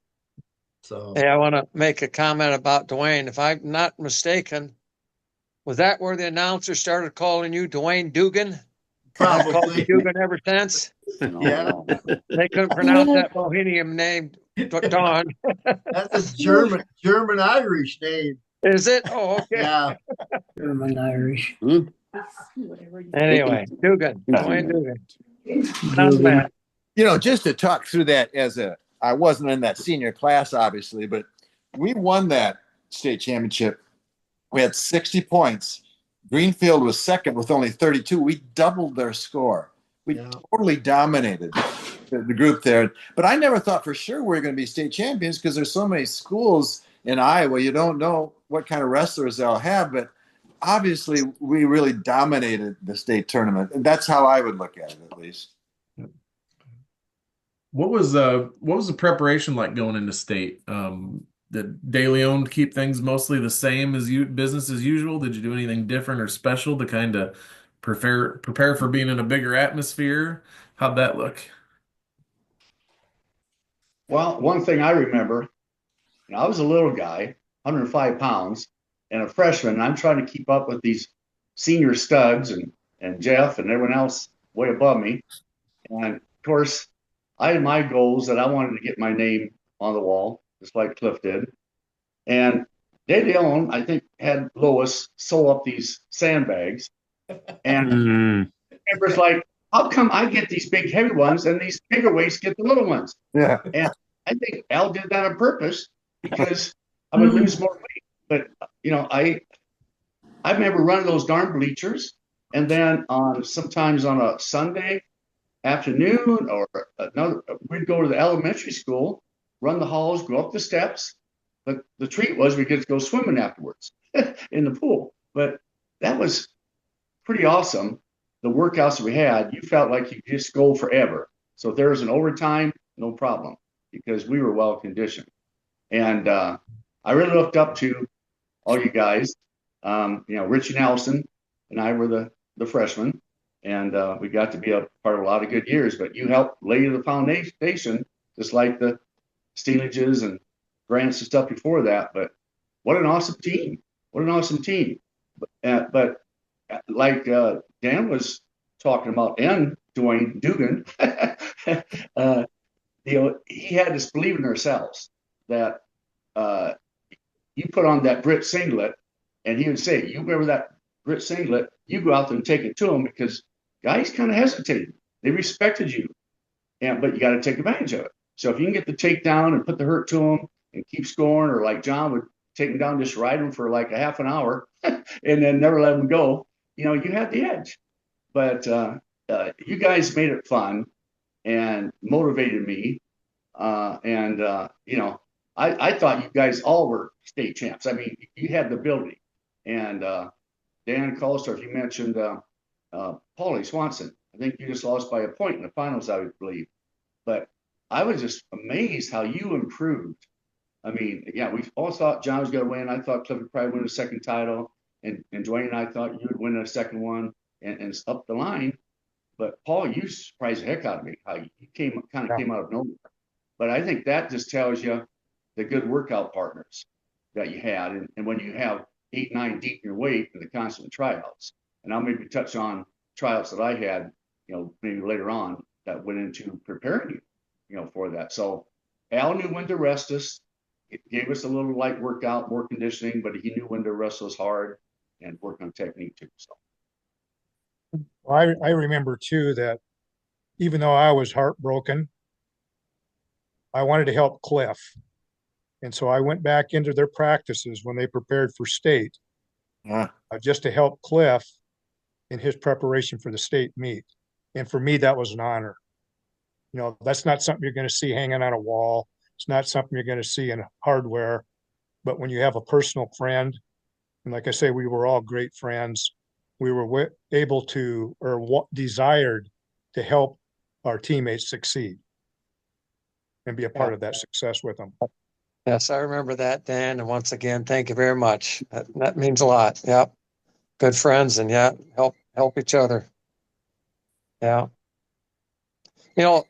B: So.
H: Hey, I want to make a comment about Dwayne. If I'm not mistaken, was that where the announcer started calling you Dwayne Dugan?
B: Probably.
H: Called you Dugan ever since?
B: Yeah.
H: They couldn't pronounce that Bohemian name, Don.
B: That's a German Irish name.
H: Is it? Oh, okay.
B: Yeah.
E: German Irish.
H: Anyway, Dugan, Dwayne Dugan. Not bad.
F: Just to talk through that I wasn't in that senior class, obviously, but we won that state championship. We had 60 points. Greenfield was second with only 32. We doubled their score. We totally dominated the group there. But I never thought for sure we were going to be state champions, because there's so many schools in Iowa. You don't know what kind of wrestlers they'll have. But obviously, we really dominated the state tournament. And that's how I would look at it, at least.
A: What was the preparation like going into state? Did De Leon keep things mostly the same as business as usual? Did you do anything different or special to kind of prepare for being in a bigger atmosphere? How'd that look?
I: Well, one thing I remember, I was a little guy, 105 pounds, and a freshman. And I'm trying to keep up with these senior studs and Jeff and everyone else way above me. And of course, I had my goals that I wanted to get my name on the wall, just like Cliff did. And De Leon, I think, had Lois sew up these sandbags. And it was like, how come I get these big heavy ones and these bigger weights get the little ones?
F: Yeah.
I: And I think Al did that on purpose because I would lose more weight. But I remember running those darn bleachers, and then sometimes on a Sunday afternoon or we'd go to the elementary school, run the halls, go up the steps. But the treat was we get to go swimming afterwards in the pool. But that was pretty awesome. The workouts that we had, you felt like you could just go forever. So if there was an overtime, no problem, because we were well conditioned. And I really looked up to all you guys. Richie Nelson and I were the freshmen, and we got to be a part of a lot of good years. But you helped lay the foundation, just like the Steelages and Grants and stuff before that. But what an awesome team! What an awesome team! But like Dan was talking about, and Dwayne Dugan, he had us believe in ourselves that you put on that Britt singlet, and he would say, "You wear that Britt singlet, you go out there and take it to them," because guys kind of hesitated. They respected you, but you got to take advantage of it. So if you can get the takedown and put the hurt to them and keep scoring, or like John would take them down, just ride them for like a half an hour and then never let them go, you had the edge. But you guys made it fun and motivated me. I thought you guys all were state champs. I mean, you had the ability. And Dan Colstorff, you mentioned Paulie Swanson. I think you just lost by a point in the finals, I would believe. But I was just amazed how you improved. I mean, yeah, we all thought John was going to win. I thought Cliff would probably win a second title. And Dwayne and I thought you would win a second one and up the line. But Paul, you surprised the heck out of me how you came out of nowhere. But I think that just tells you the good workout partners that you had. And when you have 8, 9 deep in your weight in the constant tryouts. And I'll maybe touch on tryouts that I had, maybe later on that went into preparing you, for that. So Al knew when to rest us. It gave us a little light workout, more conditioning, but he knew when to wrestle us hard and work on technique too. So
D: I remember too that even though I was heartbroken, I wanted to help Cliff. And so I went back into their practices when they prepared for state, just to help Cliff in his preparation for the state meet. And for me, that was an honor. That's not something you're going to see hanging on a wall. It's not something you're going to see in hardware. But when you have a personal friend, and like I say, we were all great friends, we were able to, or desired to help our teammates succeed and be a part of that success with them.
H: Yes, I remember that, Dan. And once again, thank you very much. That means a lot. Yep. Good friends, and help each other. Yeah. A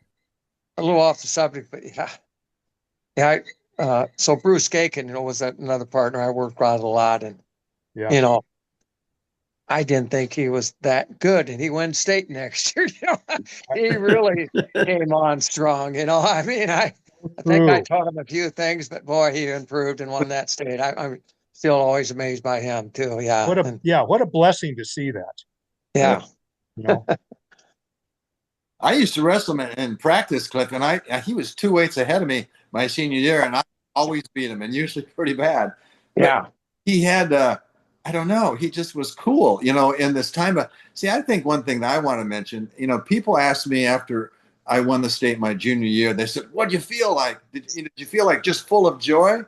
H: little off the subject, but so Bruce Gaken, was another partner I worked with a lot, and I didn't think he was that good, and he won state next year. He really came on strong. I mean, I think I taught him a few things, but boy, he improved and won that state. I'm still always amazed by him too. Yeah.
D: What a blessing to see that.
H: Yeah.
F: I used to wrestle him in practice, Cliff, and he was 2 weights ahead of me my senior year, and I always beat him, and usually pretty bad. But he had, I don't know, he just was cool, in this time. I think one thing that I want to mention, people asked me after I won the state my junior year, they said, "What do you feel like? Did you feel like just full of joy?"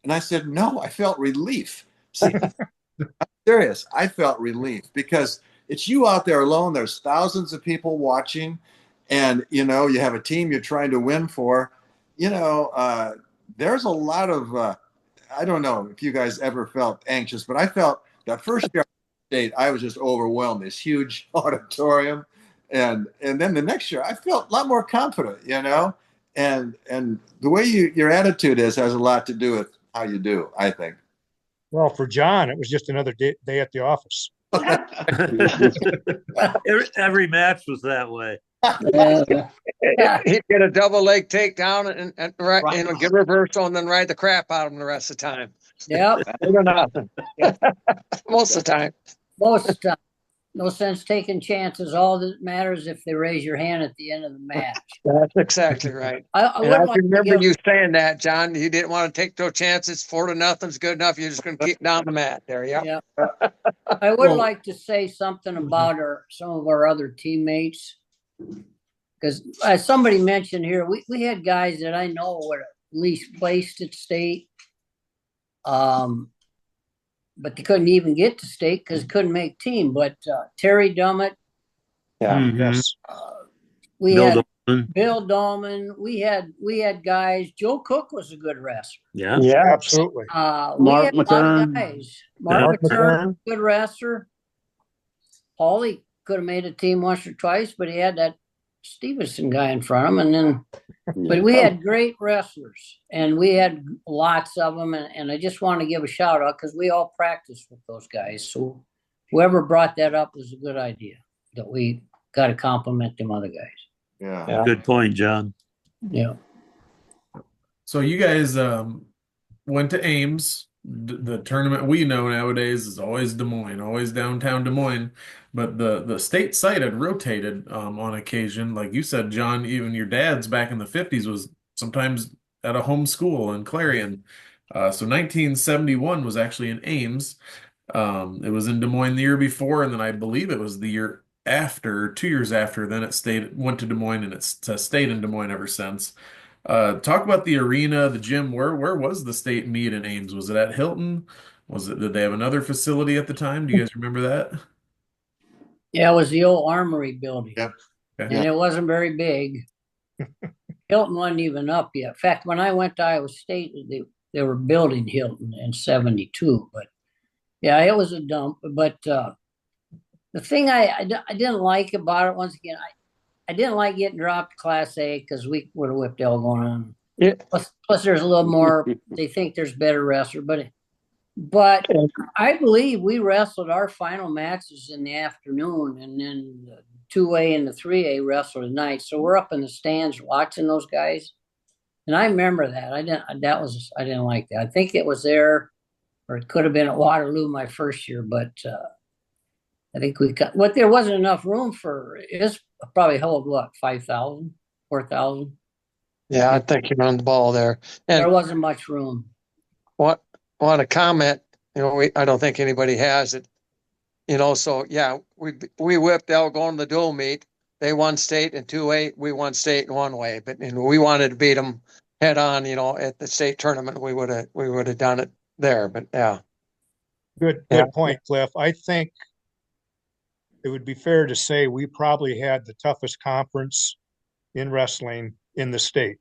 F: And I said, "No, I felt relief." See, I'm serious. I felt relief because it's you out there alone. There's thousands of people watching, and you have a team you're trying to win for. There's a lot of I don't know if you guys ever felt anxious, but I felt that first year state I was just overwhelmed. This huge auditorium, and then the next year I felt a lot more confident. And the way your attitude has a lot to do with how you do, I think.
D: Well, for John, it was just another day at the office.
G: Every match was that way.
H: He'd get a double leg takedown and right,
B: Right.
H: get reversal and then ride the crap out of him the rest of the time.
E: Yep,
H: Or nothing. Most of the time.
E: most of the time. No sense taking chances. All that matters if they raise your hand at the end of the match.
H: That's exactly right.
E: I
H: And
E: would
H: I
E: like to
H: remember
E: give,
H: you saying that, John. You didn't want to take those chances. 4-0's good enough. You're just going to keep down the mat there. Yeah.
E: yeah. I would
A: Well-
E: like to say something about some of our other teammates. Because as somebody mentioned here, we had guys that I know were at least placed at state. But they couldn't even get to state because couldn't make team. But Terry Dummett,
H: Yeah.
G: Mhm.
D: Yes.
E: we
G: Bill
E: had
G: Dolman.
E: Bill Dahlman, we had guys. Joe Cook was a good wrestler.
G: Yeah.
H: Yeah.
D: Absolutely.
E: We
C: Mark
E: had a lot of
C: McKern.
E: guys.
D: Mark McKern.
E: Good wrestler. Paulie could have made a team once or twice, but he had that Stevenson guy in front of him, and then. But we had great wrestlers, and we had lots of them, and I just want to give a shout out because we all practiced with those guys. So whoever brought that up was a good idea. That we got to compliment them other guys.
F: Yeah.
G: Good point, John.
E: Yeah.
A: So you guys went to Ames. The tournament we know nowadays is always Des Moines, always downtown Des Moines. But the state site had rotated on occasion. Like you said, John, even your dad's back in the 50s was sometimes at a home school in Clarion. So 1971 was actually in Ames. It was in Des Moines the year before, and then I believe it was the year after, 2 years after, then it went to Des Moines, and it's stayed in Des Moines ever since. Talk about the arena, the gym. Where was the state meet in Ames? Was it at Hilton? Did they have another facility at the time? Do you guys remember that?
E: Yeah, it was the old Armory building.
F: Yep.
A: Okay.
E: And it wasn't very big. Hilton wasn't even up yet. In fact, when I went to Iowa State, they were building Hilton in 72. But yeah, it was a dump. But the thing I didn't like about it, once again, I didn't like getting dropped to Class A because we would have whipped Elgona on.
H: Yeah.
E: Plus, there's a little more. They think there's better wrestler, but I believe we wrestled our final matches in the afternoon, and then the 2A and the 3A wrestled at night. So we're up in the stands watching those guys, and I remember that. I didn't like that. I think it was there, or it could have been at Waterloo my first year, but I think there wasn't enough room for. It's probably held 5,000, 4,000.
H: Yeah, I think you're on the ball there. And
E: There wasn't much room.
H: what want to comment? I don't think anybody has it. So yeah, we whipped Elgona the dual meet. They won state in 2A. We won state in one way, but we wanted to beat them head on. At the state tournament, we would have done it there. But yeah,
D: Good point, Cliff. I think it would be fair to say we probably had the toughest conference in wrestling in the state.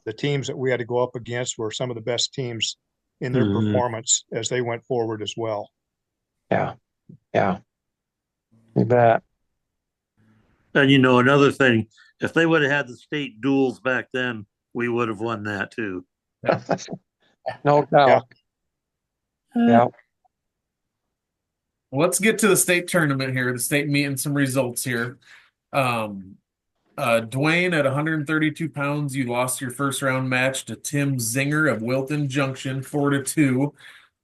D: The teams that we had to go up against were some of the best teams in their performance as they went forward as well.
H: yeah, you bet.
G: And another thing, if they would have had the state duels back then, we would have won that too.
H: No doubt. Yeah.
A: Let's get to the state tournament here, the state meet, and some results here. Dwayne, at 132 pounds, you lost your first round match to Tim Zinger of Wilton Junction, 4-2.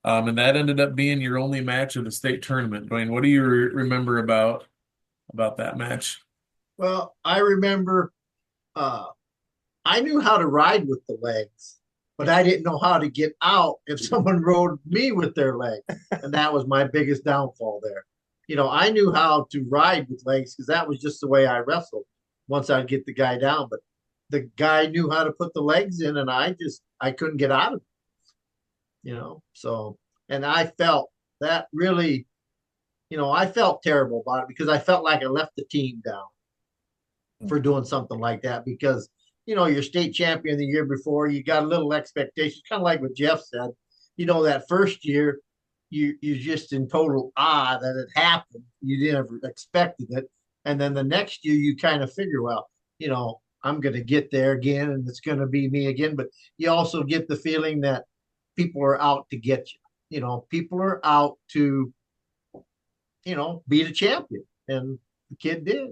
A: And that ended up being your only match of the state tournament. Dwayne, what do you remember about that match?
B: Well, I remember I knew how to ride with the legs, but I didn't know how to get out if someone rode me with their legs. And that was my biggest downfall there. I knew how to ride with legs because that was just the way I wrestled once I'd get the guy down. But the guy knew how to put the legs in, and I couldn't get out of it. So, and I felt that really, I felt terrible about it because I felt like I left the team down for doing something like that because, you're state champion the year before, you got a little expectation, kind of like what Jeff said, that first year, you're just in total awe that it happened. You never expected it. And then the next year you kind of figure, well, I'm going to get there again and it's going to be me again. But you also get the feeling that people are out to get you. People are out to, beat a champion. And the kid did.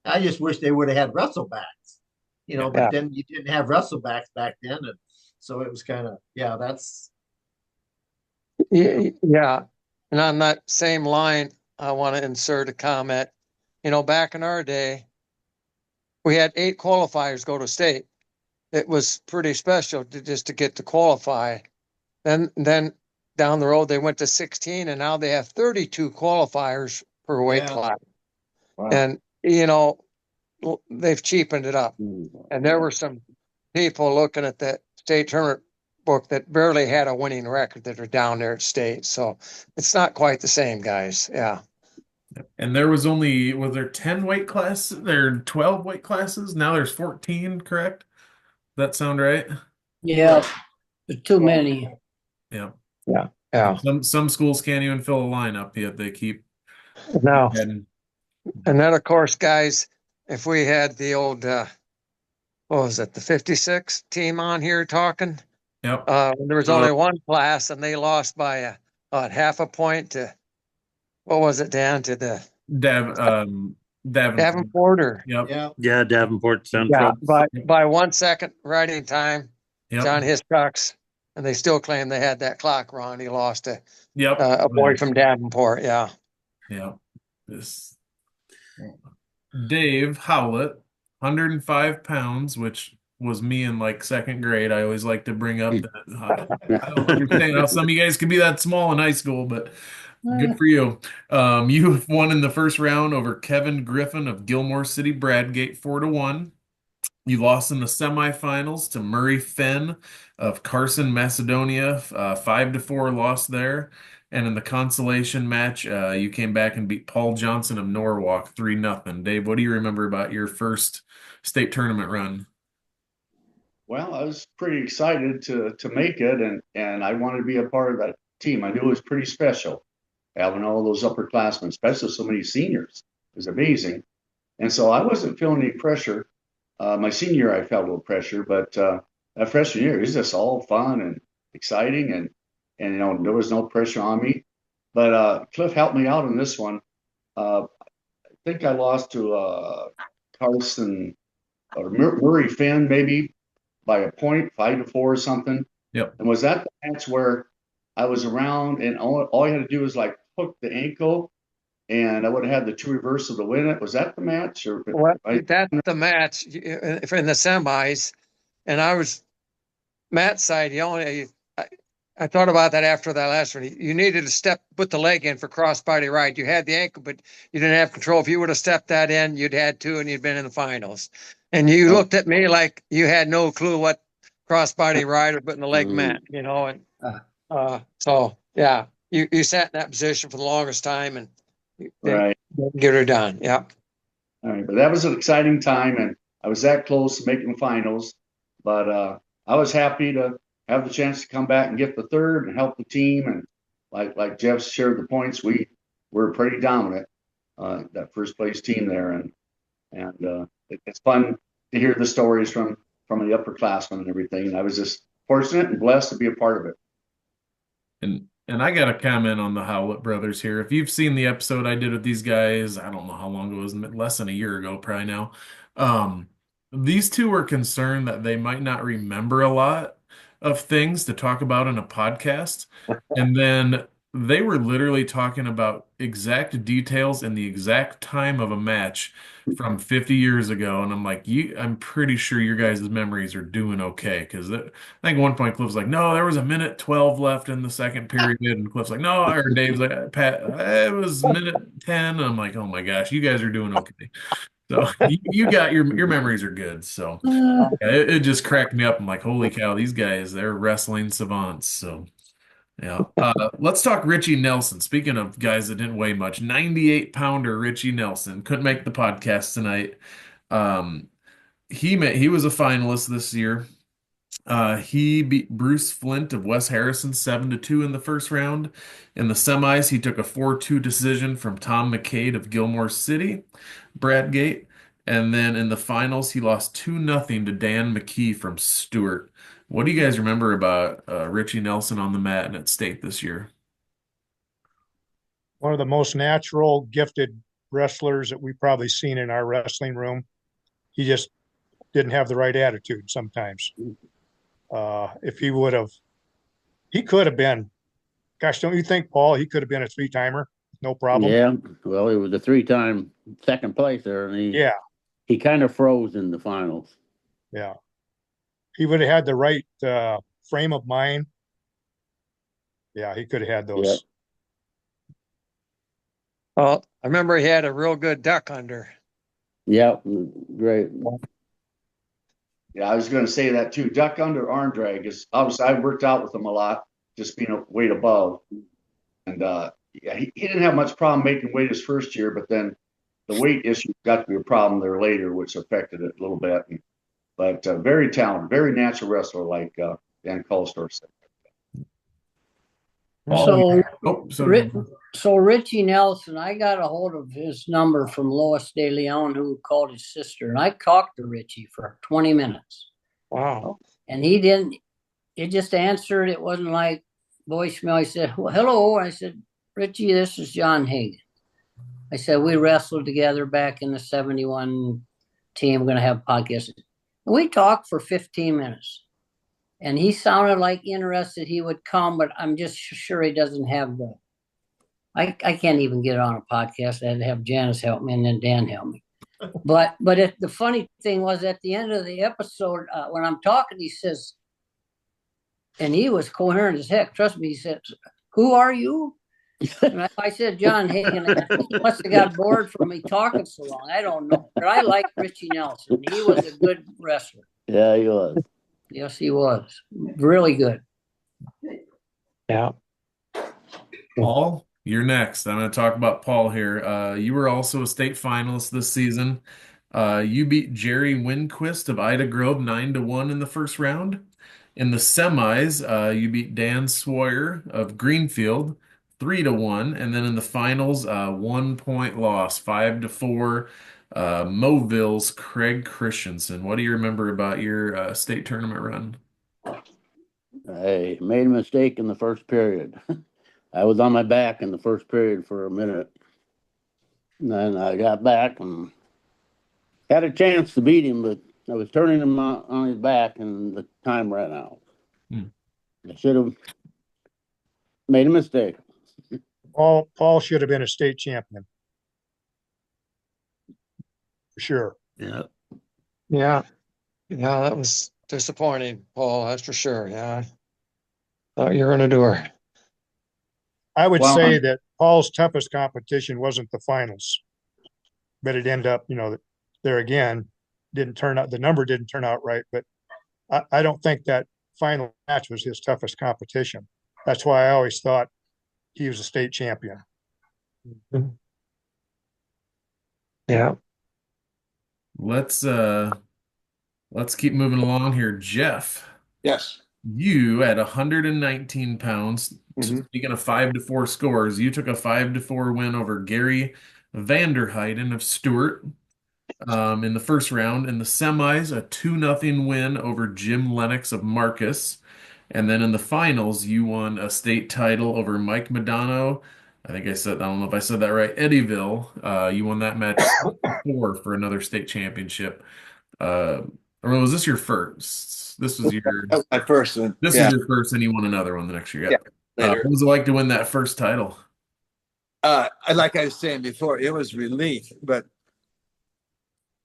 B: I just wish they would have had wrestlebacks,
H: Yeah.
B: but then you didn't have wrestlebacks back then. And so it was kind of, yeah, that's,
H: Yeah. And on that same line, I want to insert a comment. Back in our day, we had 8 qualifiers go to state. It was pretty special just to get to qualify. Then down the road, they went to 16, and now they have 32 qualifiers per weight
B: Yeah.
H: class.
F: Wow.
H: And, they've cheapened it up. And there were some people looking at that state tournament book that barely had a winning record that are down there at state. So it's not quite the same, guys. Yeah.
A: And there was there 10 weight classes? There are 12 weight classes. Now there's 14, correct? That sound right?
E: Yeah, too many.
A: Yeah.
H: Yeah. Yeah.
A: Some schools can't even fill a lineup yet. They keep
H: No.
A: adding.
H: And then, of course, guys, if we had the old, what was it, the 56 team on here talking?
A: Yep.
H: There was only one class, and they lost by half a point to, what was it, Dan? To the Davenport. Or,
A: Yep.
B: yeah.
G: Yeah, Davenport Central.
H: yeah, by 1 second riding time,
A: Yep.
H: John Hiscocks, and they still claim they had that clock wrong. He lost to
A: Yep.
H: a boy from Davenport. Yeah.
A: Yeah. This Dave Howlett, 105 pounds, which was me in like second grade. I always like to bring up that I don't understand how some of you guys can be that small in high school, but good for you. You won in the first round over Kevin Griffin of Gilmore City Bradgate 4-1. You lost in the semifinals to Murray Fenn of Carson, Macedonia, 5-4 loss there. And in the consolation match, you came back and beat Paul Johnson of Norwalk 3-0. Dave, what do you remember about your first state tournament run?
I: Well, I was pretty excited to make it, and I wanted to be a part of that team. I knew it was pretty special, having all those upperclassmen, especially so many seniors. It was amazing. And so I wasn't feeling any pressure. My senior year, I felt a little pressure, but that freshman year, it was just all fun and exciting, and there was no pressure on me. But Cliff helped me out in this one. I think I lost to Carlson or Murray Finn, maybe by a point, 5-4 or something.
A: Yep.
I: And was that the match where I was around and all I had to do was like hook the ankle, and I would have had the 2 reversal to win it? Was that the match? Or
H: That's the match in the semis. And I was Matt's side. I thought about that after that last one. You needed to put the leg in for crossbody right. You had the ankle, but you didn't have control. If you would have stepped that in, you'd had 2 and you'd been in the finals. And you looked at me like you had no clue what crossbody right or putting the leg meant, And so, yeah, you sat in that position for the longest time and
I: right.
H: Get her done. Yeah.
I: All right, but that was an exciting time, and I was that close to making the finals. But I was happy to have the chance to come back and get the third and help the team. And like Jeff shared the points, we were pretty dominant, that first place team there, and it's fun to hear the stories from the upperclassmen and everything. And I was just fortunate and blessed to be a part of it.
A: And I got a comment on the Howlett brothers here. If you've seen the episode I did with these guys, I don't know how long it was, less than a year ago, probably now. These two were concerned that they might not remember a lot of things to talk about in a podcast. And then they were literally talking about exact details and the exact time of a match from 50 years ago. And I'm like, I'm pretty sure your guys' memories are doing okay. Because I think at one point Cliff's like, no, there was 1:12 left in the second period. And Cliff's like, no, or Dave's like, Pat, it was 1:10. And I'm like, oh my gosh, you guys are doing okay. So you got your memories are good. So it just cracked me up. I'm like, holy cow, these guys, they're wrestling savants. So yeah. Let's talk Richie Nelson. Speaking of guys that didn't weigh much, 98-pounder Richie Nelson couldn't make the podcast tonight. He was a finalist this year. He beat Bruce Flint of West Harrison 7-2 in the first round. In the semis, he took a 4-2 decision from Tom McCade of Gilmore City, Bradgate. And then in the finals, he lost 2-0 to Dan McKee from Stewart. What do you guys remember about Richie Nelson on the mat and at state this year?
D: One of the most natural, gifted wrestlers that we've probably seen in our wrestling room. He just didn't have the right attitude sometimes. If he would have, he could have been, gosh, don't you think, Paul, he could have been a three-timer? No problem.
C: Yeah, well, he was a 3-time second placer, and he kind of froze in the finals.
D: Yeah. He would have had the right frame of mind. Yeah, he could have had those.
C: Yep.
H: Well, I remember he had a real good duck under.
C: Yeah, great.
I: Yeah, I was going to say that too. Duck under arm drag is obviously I worked out with him a lot, just being a weight above. And yeah, he didn't have much problem making weight his first year, but then the weight issue got to be a problem there later, which affected it a little bit. But very talented, very natural wrestler, like Dan Colstor said.
E: So Richie Nielsen, I got a hold of his number from Lois De Leon, who called his sister, and I talked to Richie for 20 minutes.
H: Wow.
E: And he just answered. It wasn't like voicemail. He said, well, hello. I said, Richie, this is John Hagan. I said, we wrestled together back in the 71 team. We're going to have a podcast. And we talked for 15 minutes. And he sounded like interested he would come, but I'm just sure he doesn't have the. I can't even get on a podcast. I had to have Janice help me and then Dan help me. But the funny thing was at the end of the episode, when I'm talking, he says, and he was coherent as heck. Trust me, he said, who are you? And I said, John Hagan. He must have got bored from me talking so long. I don't know. But I like Richie Nielsen. He was a good wrestler.
C: Yeah, he was.
E: Yes, he was. Really good.
H: Yeah.
A: Paul, you're next. I'm going to talk about Paul here. You were also a state finalist this season. You beat Jerry Winquist of Ida Grove 9-1 in the first round. In the semis, you beat Dan Sawyer of Greenfield 3-1, and then in the finals, 1-point loss, 5-4. Moville's Craig Christensen. What do you remember about your state tournament run?
C: I made a mistake in the first period. I was on my back in the first period for a minute. And then I got back and had a chance to beat him, but I was turning him on his back and the time ran out. I should have made a mistake.
D: Paul should have been a state champion. For sure.
C: Yeah.
H: Yeah. Yeah, that was disappointing, Paul. That's for sure. Yeah. Thought you were going to do her.
D: I would say that Paul's toughest competition wasn't the finals, but it ended up, there again, the number didn't turn out right, but I don't think that final match was his toughest competition. That's why I always thought he was a state champion.
H: Yeah.
A: Let's keep moving along here. Jeff.
F: Yes.
A: You at 119 pounds, speaking of 5-4 scores, you took a 5-4 win over Gary Vanderheiden of Stewart in the first round. In the semis, a 2-0 win over Jim Lennox of Marcus. And then in the finals, you won a state title over Mike Madano. I don't know if I said that right, Eddyville. You won that match 4 for another state championship. Or was this your first? This was
F: my first one.
A: This was your first, and you won another one the next year.
F: Yeah.
A: What was it like to win that first title?
F: Like I was saying before, it was relief. But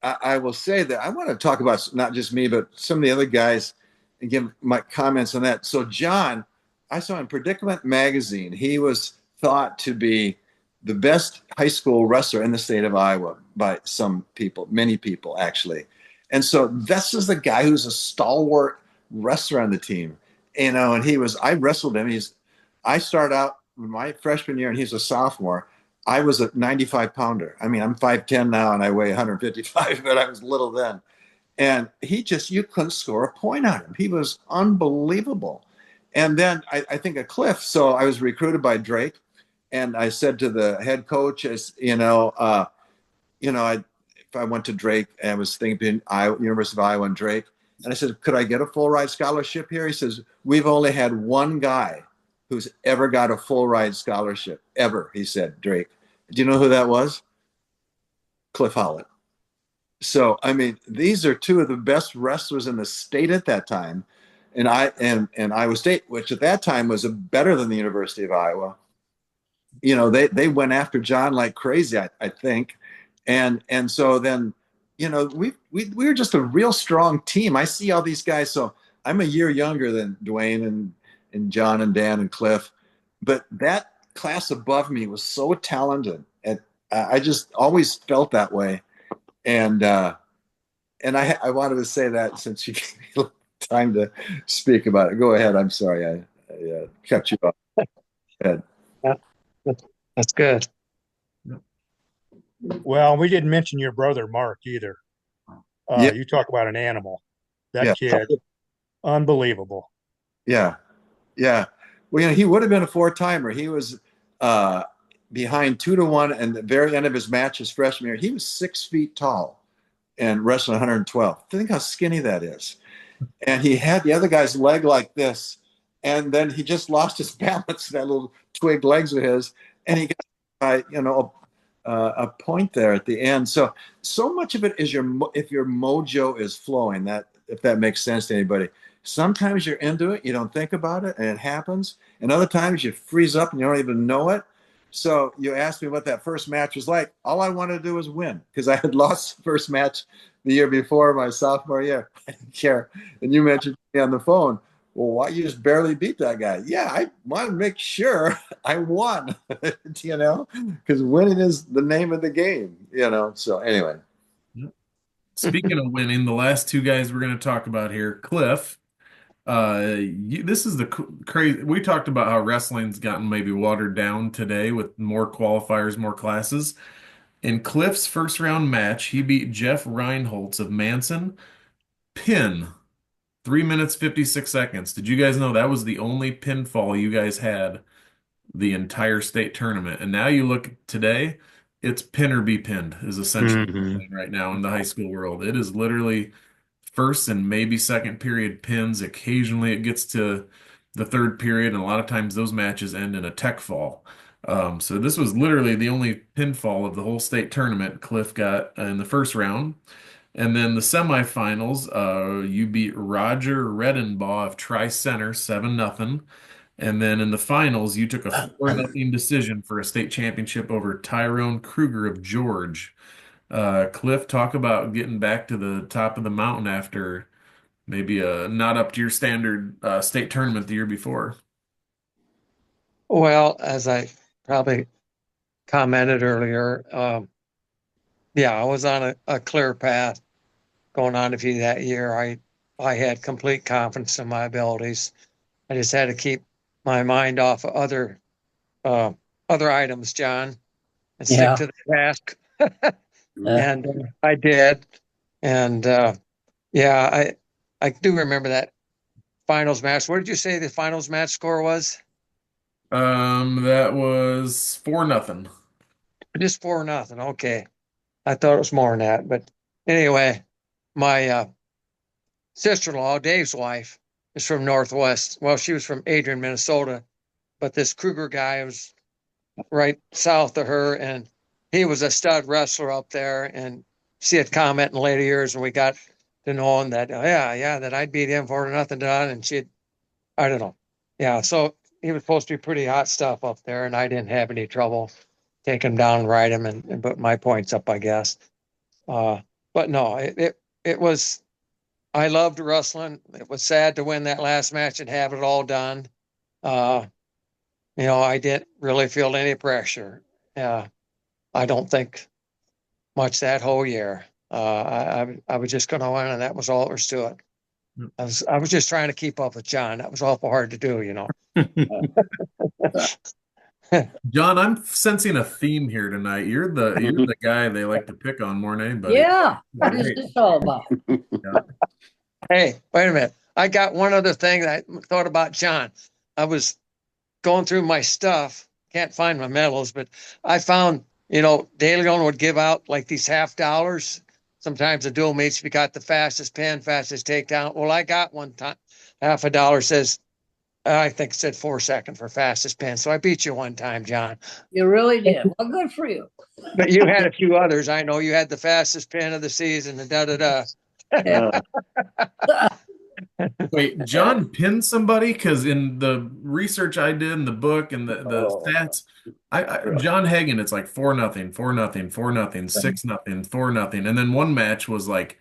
F: I will say that I want to talk about not just me, but some of the other guys and give my comments on that. So John, I saw in Predicament magazine, he was thought to be the best high school wrestler in the state of Iowa by some people, many people actually. And so this is the guy who's a stalwart wrestler on the team, and I wrestled him. I started out my freshman year and he's a sophomore. I was a 95 pounder. I mean, I'm 5'10" now and I weigh 155, but I was little then. And you couldn't score a point on him. He was unbelievable. And then I think a Cliff. So I was recruited by Drake, and I said to the head coach, if I went to Drake, and I was thinking University of Iowa and Drake, and I said, could I get a full ride scholarship here? He says, we've only had one guy who's ever got a full ride scholarship, ever, he said, Drake. Do you know who that was? Cliff Howlett. So, I mean, these are two of the best wrestlers in the state at that time. And Iowa State, which at that time was better than the University of Iowa. You know, they went after John like crazy, I think. And so then, you know, we were just a real strong team. I see all these guys. So I'm a year younger than Dwayne and John and Dan and Cliff. But that class above me was so talented. And I just always felt that way. And I wanted to say that since you gave me time to speak about it. Go ahead. I'm sorry. I kept you off. Go ahead.
H: Yeah, that's good.
D: Well, we didn't mention your brother, Mark, either.
F: Yeah.
D: You talk about an animal. That
F: Yeah.
D: kid, unbelievable.
F: Yeah. Yeah. Well, you know, he would have been a four-timer. He was behind 2-1, and the very end of his match his freshman year, he was 6 feet tall and wrestling 112. Think how skinny that is. And he had the other guy's leg like this, and then he just lost his balance, that little twig legs of his, and he got, a point there at the end. So much of it is if your mojo is flowing, if that makes sense to anybody. Sometimes you're into it, you don't think about it, and it happens. And other times you freeze up and you don't even know it. So you asked me what that first match was like. All I wanted to do was win, because I had lost the first match the year before, my sophomore year. I didn't care. And you mentioned me on the phone, well, why you just barely beat that guy? Yeah, I want to make sure I won, you know, because winning is the name of the game, you know. So anyway.
A: Speaking of winning, the last two guys we're going to talk about here, Cliff. This is the crazy. We talked about how wrestling's gotten maybe watered down today with more qualifiers, more classes. In Cliff's first round match, he beat Jeff Reinholtz of Manson. Pin, 3 minutes 56 seconds. Did you guys know that was the only pinfall you guys had the entire state tournament? And now you look today, it's pin or be pinned is essentially right now in the high school world. It is literally first and maybe second period pins. Occasionally it gets to the third period, and a lot of times those matches end in a tech fall. So this was literally the only pinfall of the whole state tournament Cliff got in the first round. And then the semifinals, you beat Roger Redenbaugh of Tri-Center 7-0. And then in the finals, you took a 4-0 decision for a state championship over Tyrone Kruger of George. Cliff, talk about getting back to the top of the mountain after maybe not up to your standard state tournament the year before.
H: Well, as I probably commented earlier, I was on a clear path going on to be that year. I had complete confidence in my abilities. I just had to keep my mind off of other items, John, and stick to the task. And I did. And I do remember that finals match. What did you say the finals match score was?
A: That was 4-0.
H: Just 4-0. Okay. I thought it was more than that. But anyway, my sister-in-law, Dave's wife, is from Northwest. Well, she was from Adrian, Minnesota. But this Kruger guy was right south of her, and he was a stud wrestler up there. And she had comment in later years, and we got to know him that, that I'd beat him 4-0 done. And I don't know. Yeah, so he was supposed to be pretty hot stuff up there, and I didn't have any trouble taking him down and ride him and put my points up, I guess. But no, it was, I loved wrestling. It was sad to win that last match and have it all done. I didn't really feel any pressure. I don't think much that whole year. I was just going to win, and that was all there was to it. I was just trying to keep up with John. That was awful hard to do,
A: John, I'm sensing a theme here tonight. You're the guy they like to pick on more than anybody.
E: Yeah, what is this all about?
H: Hey, wait a minute. I got one other thing that I thought about John. I was going through my stuff, can't find my medals, but I found, De Leon would give out like these $50. Sometimes the dual meets, if you got the fastest pin, fastest takedown. Well, I got one time, $50 says I think it said 4 second for fastest pin. So I beat you one time, John.
E: You really did. Well, good for you.
H: But you had a few others. I know you had the fastest pin of the season and da da da.
A: Wait, John pinned somebody? Because in the research I did in the book and the stats, John Hagan, it's like 4-0, 4-0, 4-0, 6-0, 4-0. And then one match was like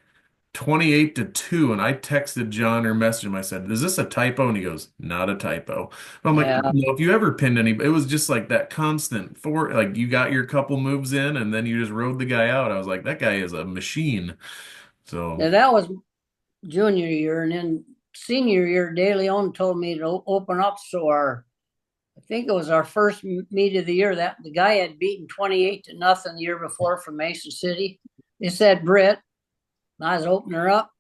A: 28-2. And I texted John or messaged him. I said, "Is this a typo?" And he goes, "Not a typo." And I'm like,
E: Yeah.
A: "No, if you ever pinned anybody, it was just like that constant four, like you got your couple moves in and then you just rode the guy out." I was like, that guy is a machine. So
E: Yeah, that was junior year, and then senior year, De Leon told me to open up. So I think it was our first meet of the year that the guy had beaten 28-0 the year before from Mason City. He said, "Britt," and I was opening her up,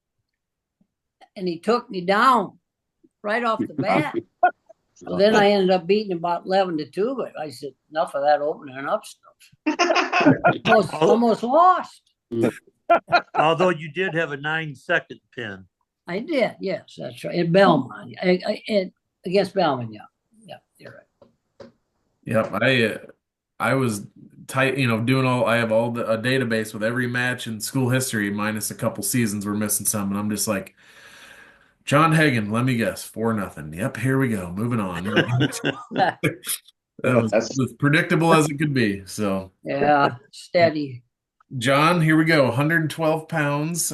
E: and he took me down right off the bat. So then I ended up beating about 11-2, but I said, enough of that opening up stuff. Almost lost.
G: Although you did have a 9-second pin.
E: I did, yes, that's right. In Belmont, against Belmont, yeah. Yeah, you're right.
A: Yep, I was tight, doing I have a database with every match in school history minus a couple seasons we're missing some, and I'm just like, John Hagan, let me guess, 4-0. Yep, here we go, moving on. That was as predictable as it could be. So
E: yeah, steady.
A: John, here we go, 112 pounds.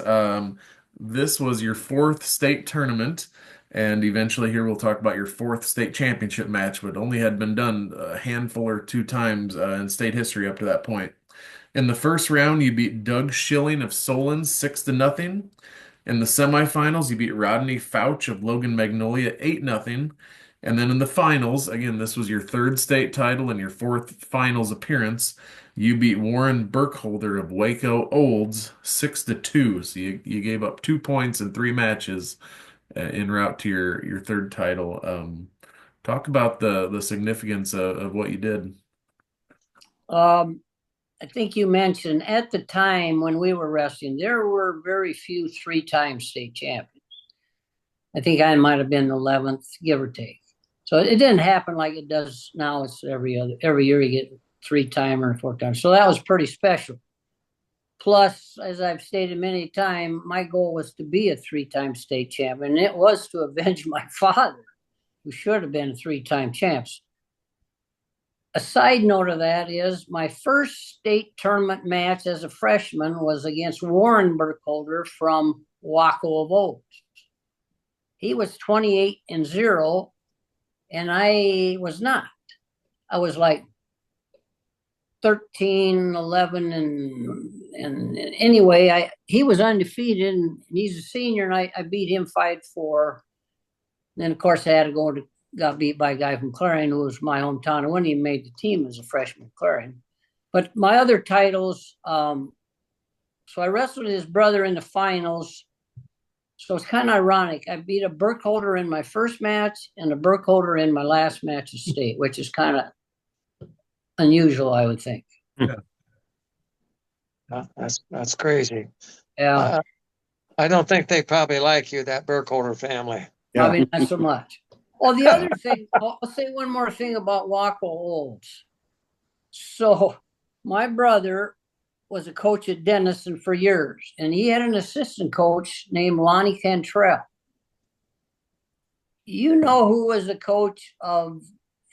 A: This was your fourth state tournament. And eventually here we'll talk about your fourth state championship match, but only had been done a handful or two times in state history up to that point. In the first round, you beat Doug Schilling of Solon 6-0. In the semifinals, you beat Rodney Fouch of Logan Magnolia 8-0. And then in the finals, again, this was your third state title and your fourth finals appearance. You beat Warren Burkholder of Waco Olds 6-2. So you gave up 2 points in 3 matches en route to your third title. Talk about the significance of what you did.
E: I think you mentioned at the time when we were wrestling, there were very few 3-time state champions. I think I might have been the 11th, give or take. So it didn't happen like it does now. It's every year you get 3-time or 4-time. So that was pretty special. Plus, as I've stated many times, my goal was to be a 3-time state champion. And it was to avenge my father, who should have been a 3-time champ. A side note of that is my first state tournament match as a freshman was against Warren Burkholder from Waco of Olds. He was 28-0, and I was not. I was like 13-11, and anyway, he was undefeated, and he's a senior, and I beat him 5-4. Then, of course, I had to got beat by a guy from Clarion, who was my hometown. I wouldn't even made the team as a freshman at Clarion. But my other titles, so I wrestled with his brother in the finals. So it's kind of ironic. I beat a Burkholder in my first match and a Burkholder in my last match of state, which is kind of unusual, I would think.
H: Yeah. That's crazy.
E: Yeah.
H: I don't think they probably like you, that Burkholder family.
E: Probably not so much. Well, the other thing, I'll say one more thing about Waco Olds. So my brother was a coach at Denison for years, and he had an assistant coach named Lonnie Cantrell. You know who was the coach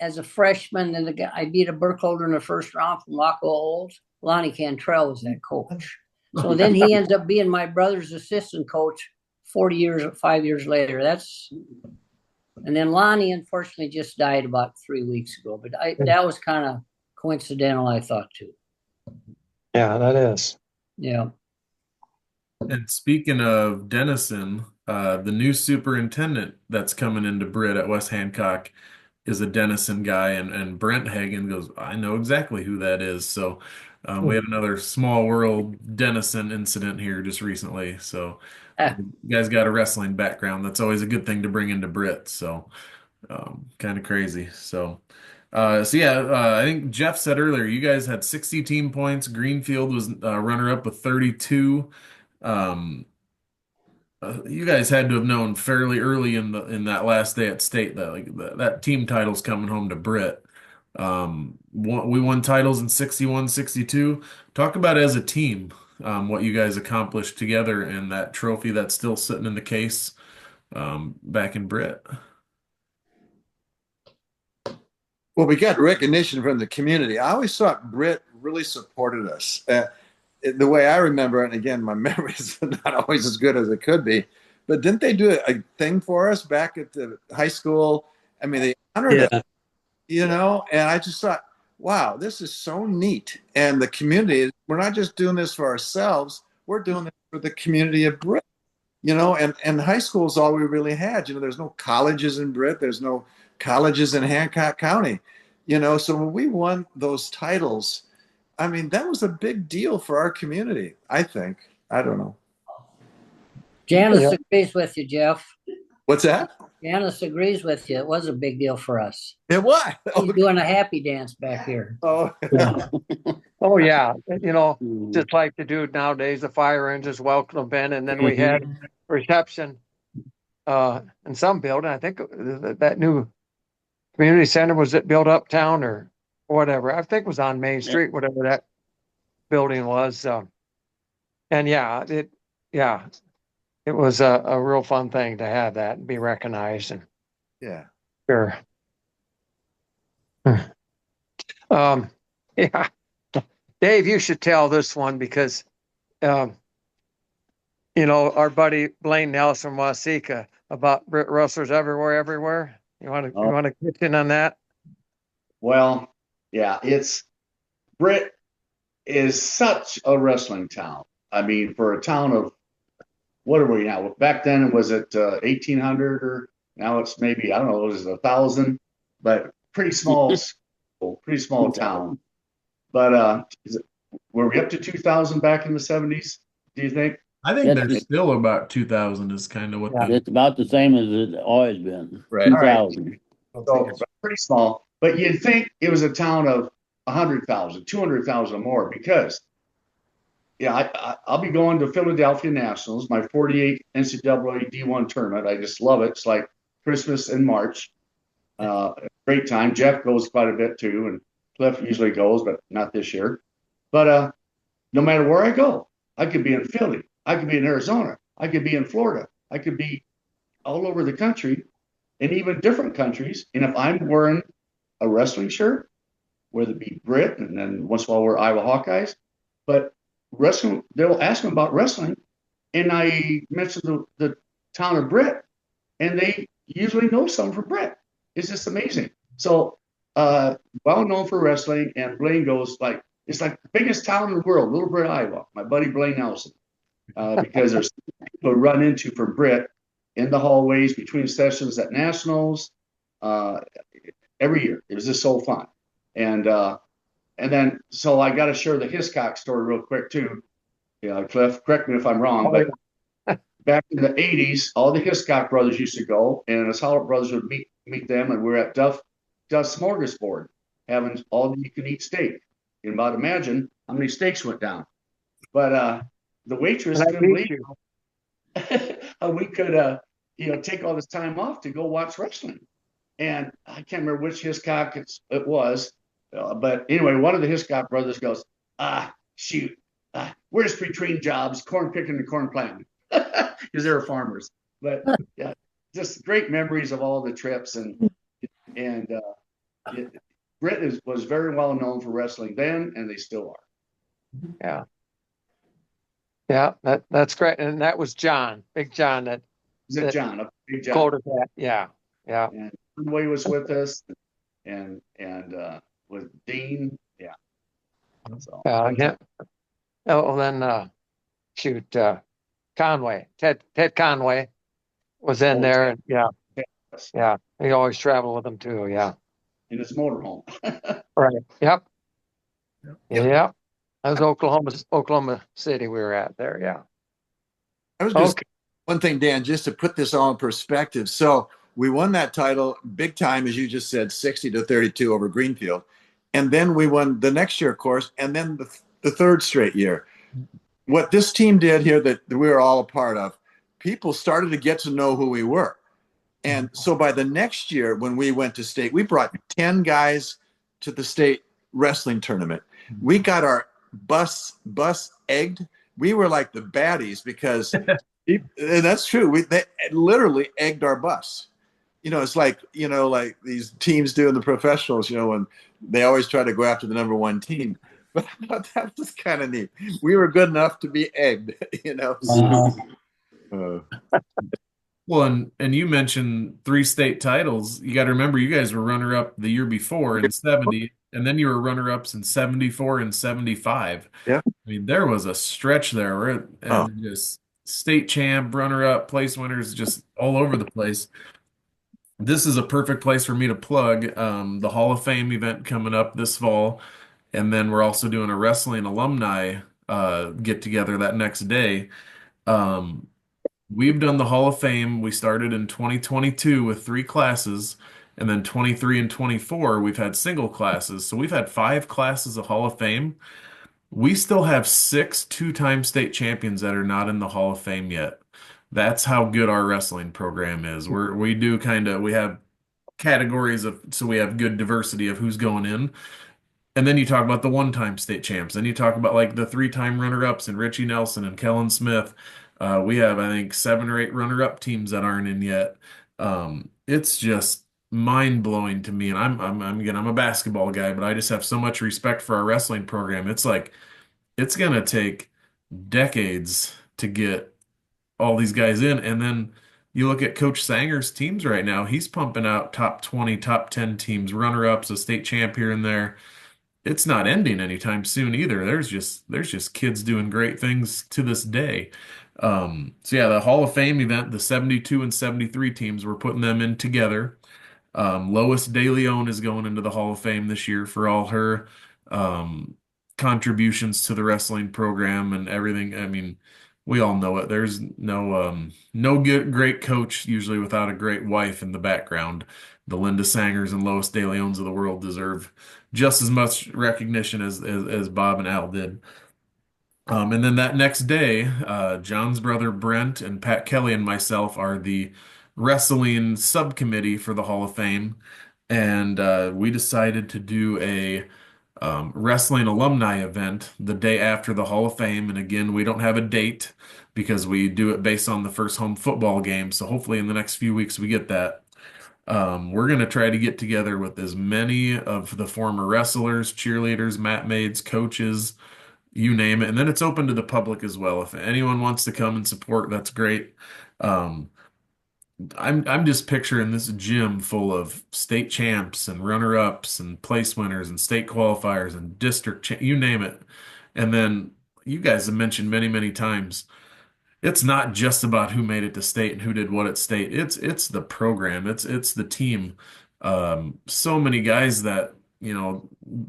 E: as a freshman, and the guy I beat a Burkholder in the first round from Waco Olds? Lonnie Cantrell was that coach. So then he ends up being my brother's assistant coach 5 years later. And then Lonnie, unfortunately, just died about 3 weeks ago. But that was kind of coincidental, I thought, too.
H: Yeah, that is.
E: Yeah.
A: And speaking of Denison, the new superintendent that's coming into Britt at West Hancock is a Denison guy. And Brent Hagan goes, "I know exactly who that is." So we had another small world Denison incident here just recently. So you guys got a wrestling background. That's always a good thing to bring into Britt. So kind of crazy. So I think Jeff said earlier, you guys had 60 team points. Greenfield was runner up with 32. You guys had to have known fairly early in that last day at state that that team title's coming home to Britt. We won titles in 61, 62. Talk about as a team, what you guys accomplished together and that trophy that's still sitting in the case back in Britt.
F: Well, we got recognition from the community. I always thought Britt really supported us. The way I remember it, and again, my memory is not always as good as it could be, but didn't they do a thing for us back at the high school? I mean, they honored us, and I just thought, wow, this is so neat. And the community, we're not just doing this for ourselves, we're doing this for the community of Britt, and high school is all we really had. There's no colleges in Britt, there's no colleges in Hancock County, so when we won those titles, I mean, that was a big deal for our community, I think. I don't know.
E: Janice agrees with you, Jeff.
F: What's that?
E: Janice agrees with you. It was a big deal for us.
F: It was.
E: He's doing a happy dance back here.
F: Oh,
H: Oh yeah, just like the dude nowadays, the fire engines welcome them in, and then we had reception in some building. I think that new community center was it built uptown or whatever. I think it was on Main Street, whatever that building was. And it was a real fun thing to have that and be recognized. And
F: yeah,
H: sure. Yeah. Dave, you should tell this one because, our buddy Blaine Nelson from Waseca about Britt Wrestlers everywhere. You want to get in on that?
I: Well, yeah, Britt is such a wrestling town. I mean, for a town of, what are we now? Back then, was it 1,800 or now it's maybe, I don't know, was it 1,000? But pretty small school, pretty small town. But were we up to 2,000 back in the 70s, do you think?
A: I think there's still about 2,000 is kind of what
C: it's about the same as it's always been.
F: Right.
C: 2,000.
I: So pretty small. But you'd think it was a town of 100,000, 200,000 or more because, I'll be going to Philadelphia Nationals, my 48 NCAA D1 tournament. I just love it. It's like Christmas in March. Great time. Jeff goes quite a bit too, and Cliff usually goes, but not this year. But no matter where I go, I could be in Philly, I could be in Arizona, I could be in Florida, I could be all over the country and even different countries. And if I'm wearing a wrestling shirt, whether it be Britt, and then once in a while we're Iowa Hawkeyes, but wrestling, they'll ask me about wrestling, and I mentioned the town of Britt, and they usually know someone from Britt. It's just amazing. So well known for wrestling, and Blaine goes it's like the biggest town in the world, Little Britt, Iowa. My buddy Blaine Nelson, because there's people run into from Britt in the hallways between sessions at Nationals every year. It was just so fun, and then so I got to share the Hiscocks story real quick too. Cliff, correct me if I'm wrong, but back in the 80s, all the Hiscock brothers used to go, and the Solid brothers would meet them, and we're at Duff's Smorgasbord having all you can eat steak. You can about imagine how many steaks went down. But the waitress couldn't believe how we could take all this time off to go watch wrestling. And I can't remember which Hiscock it was, but anyway, one of the Hiscock brothers goes, shoot, we're just between jobs, corn picking and corn planting, because they were farmers. But yeah, just great memories of all the trips, and Britt was very well known for wrestling then, and they still are.
H: Yeah, that's great, and that was John, Big John.
I: Big John.
H: Quoted that. Yeah.
I: And Conway was with us, and with Dean. Yeah. So.
H: Yeah. Oh, then Conway, Ted Conway was in there, and yeah, he always traveled with them too. Yeah.
I: In his motorhome.
H: Right. Yep. That was Oklahoma City we were at there. Yeah.
F: I was just one thing, Dan, just to put this all in perspective. So we won that title big time, as you just said, 60-32 over Greenfield. And then we won the next year, of course, and then the third straight year. What this team did here that we were all a part of, people started to get to know who we were. And so by the next year, when we went to state, we brought 10 guys to the state wrestling tournament. We got our bus egged. We were like the baddies because and that's true. They literally egged our bus. It's like, like these teams do in the professionals, when they always try to go after the number one team. But that was kind of neat. We were good enough to be egged, So,
A: Well, and you mentioned 3 state titles. You got to remember, you guys were runner-up the year before in 70, and then you were runner-ups in 74 and 75.
F: Yeah.
A: I mean, there was a stretch there where just state champ, runner-up, place winners, just all over the place. This is a perfect place for me to plug the Hall of Fame event coming up this fall. And then we're also doing a wrestling alumni get together that next day. We've done the Hall of Fame. We started in 2022 with 3 classes, and then 23 and 24, we've had single classes. So we've had 5 classes of Hall of Fame. We still have 6 two-time state champions that are not in the Hall of Fame yet. That's how good our wrestling program is. We have categories so we have good diversity of who's going in. And then you talk about the one-time state champs. Then you talk about like the 3-time runner-ups and Richie Nelson and Kellen Smith. We have, I think, 7 or 8 runner-up teams that aren't in yet. It's just mind-blowing to me. And I'm a basketball guy, but I just have so much respect for our wrestling program. It's like it's gonna take decades to get all these guys in. And then you look at Coach Sanger's teams right now. He's pumping out top 20, top 10 teams, runner-ups, a state champ here and there. It's not ending anytime soon either. There's just kids doing great things to this day. So yeah, the Hall of Fame event, the 72 and 73 teams, we're putting them in together. Lois DeLeon is going into the Hall of Fame this year for all her contributions to the wrestling program and everything. I mean, we all know it. There's no great coach usually without a great wife in the background. The Linda Sangers and Lois DeLeons of the world deserve just as much recognition as Bob and Al did. And then that next day, John's brother Brent and Pat Kelly and myself are the wrestling subcommittee for the Hall of Fame. And we decided to do a wrestling alumni event the day after the Hall of Fame. And again, we don't have a date because we do it based on the first home football game. So hopefully in the next few weeks we get that. We're going to try to get together with as many of the former wrestlers, cheerleaders, mat maids, coaches, you name it. And then it's open to the public as well. If anyone wants to come and support, that's great. I'm just picturing this gym full of state champs and runner-ups and place winners and state qualifiers and you name it. And then you guys have mentioned many, many times, it's not just about who made it to state and who did what at state. It's the program. It's the team. So many guys that,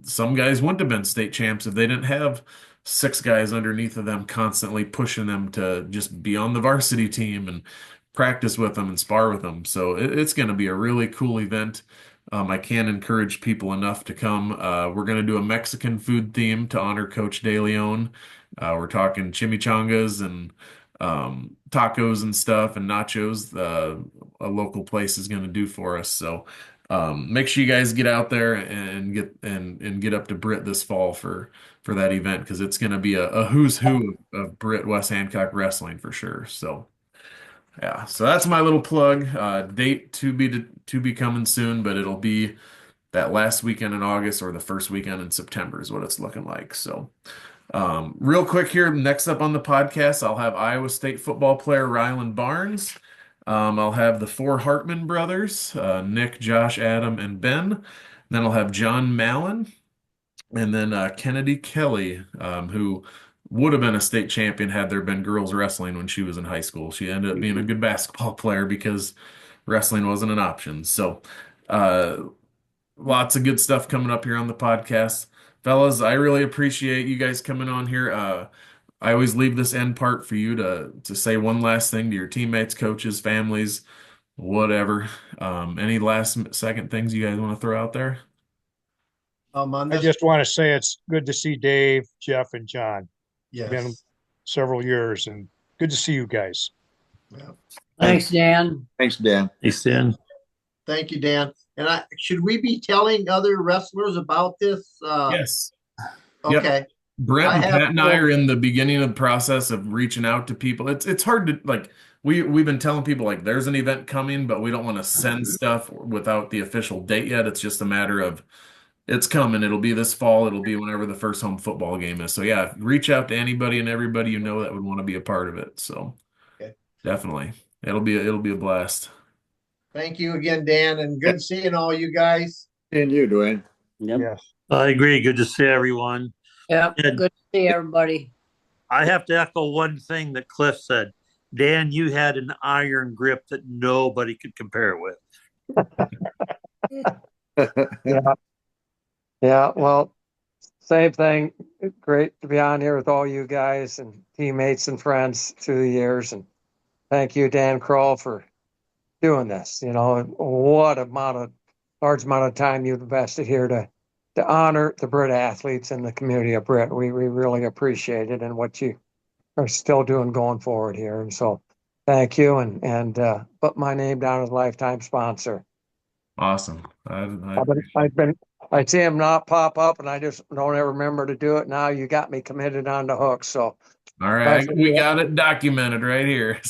A: some guys wouldn't have been state champs if they didn't have 6 guys underneath of them constantly pushing them to just be on the varsity team and practice with them and spar with them. So it's going to be a really cool event. I can't encourage people enough to come. We're going to do a Mexican food theme to honor Coach De Leon. We're talking chimichangas and tacos and stuff and nachos. A local place is going to do for us. So make sure you guys get out there and get up to Britt this fall for that event because it's going to be a who's who of Britt West Hancock wrestling for sure. So yeah, so that's my little plug. Date to be coming soon, but it'll be that last weekend in August or the first weekend in September is what it's looking like. So real quick here, next up on the podcast, I'll have Iowa State football player Rylan Barnes. I'll have the 4 Hartman brothers, Nick, Josh, Adam, and Ben. Then I'll have John Mallen, and then Kennedy Kelly, who would have been a state champion had there been girls wrestling when she was in high school. She ended up being a good basketball player because wrestling wasn't an option. So lots of good stuff coming up here on the podcast. Fellas, I really appreciate you guys coming on here. I always leave this end part for you to say one last thing to your teammates, coaches, families, whatever. Any last second things you guys want to throw out there?
D: I just want to say it's good to see Dave, Jeff, and John.
B: Yes.
D: Been several years, and good to see you guys.
B: Yeah.
E: Thanks, Dan.
F: Thanks, Dan.
G: Thanks, Dan.
B: Thank you, Dan. And should we be telling other wrestlers about this?
A: Yes. Yep.
B: Okay.
A: Brent
B: I
A: and
B: have
A: Pat and I are in the beginning of the process of reaching out to people. It's hard to like we've been telling people like there's an event coming, but we don't want to send stuff without the official date yet. It's just a matter of it's coming. It'll be this fall. It'll be whenever the first home football game is. So yeah, reach out to anybody and everybody you know that would want to be a part of it. So
B: Okay.
A: definitely. It'll be a blast.
B: Thank you again, Dan, and good seeing all you guys.
F: And you, Dwayne.
C: Yep.
D: Yes.
G: I agree. Good to see everyone.
E: Yep,
G: And-
E: good to see everybody.
G: I have to echo one thing that Cliff said. Dan, you had an iron grip that nobody could compare with.
H: Yeah, well, same thing. Great to be on here with all you guys and teammates and friends through the years. And thank you, Dan Kroll, for doing this. You know, what large amount of time you've invested here to honor the Britt athletes in the community of Britt. We really appreciate it and what you are still doing going forward here. And so thank you and put my name down as a lifetime sponsor.
A: Awesome.
H: I see him not pop up and I just don't ever remember to do it. Now you got me committed on the hook. So
A: All right, we got it documented right here.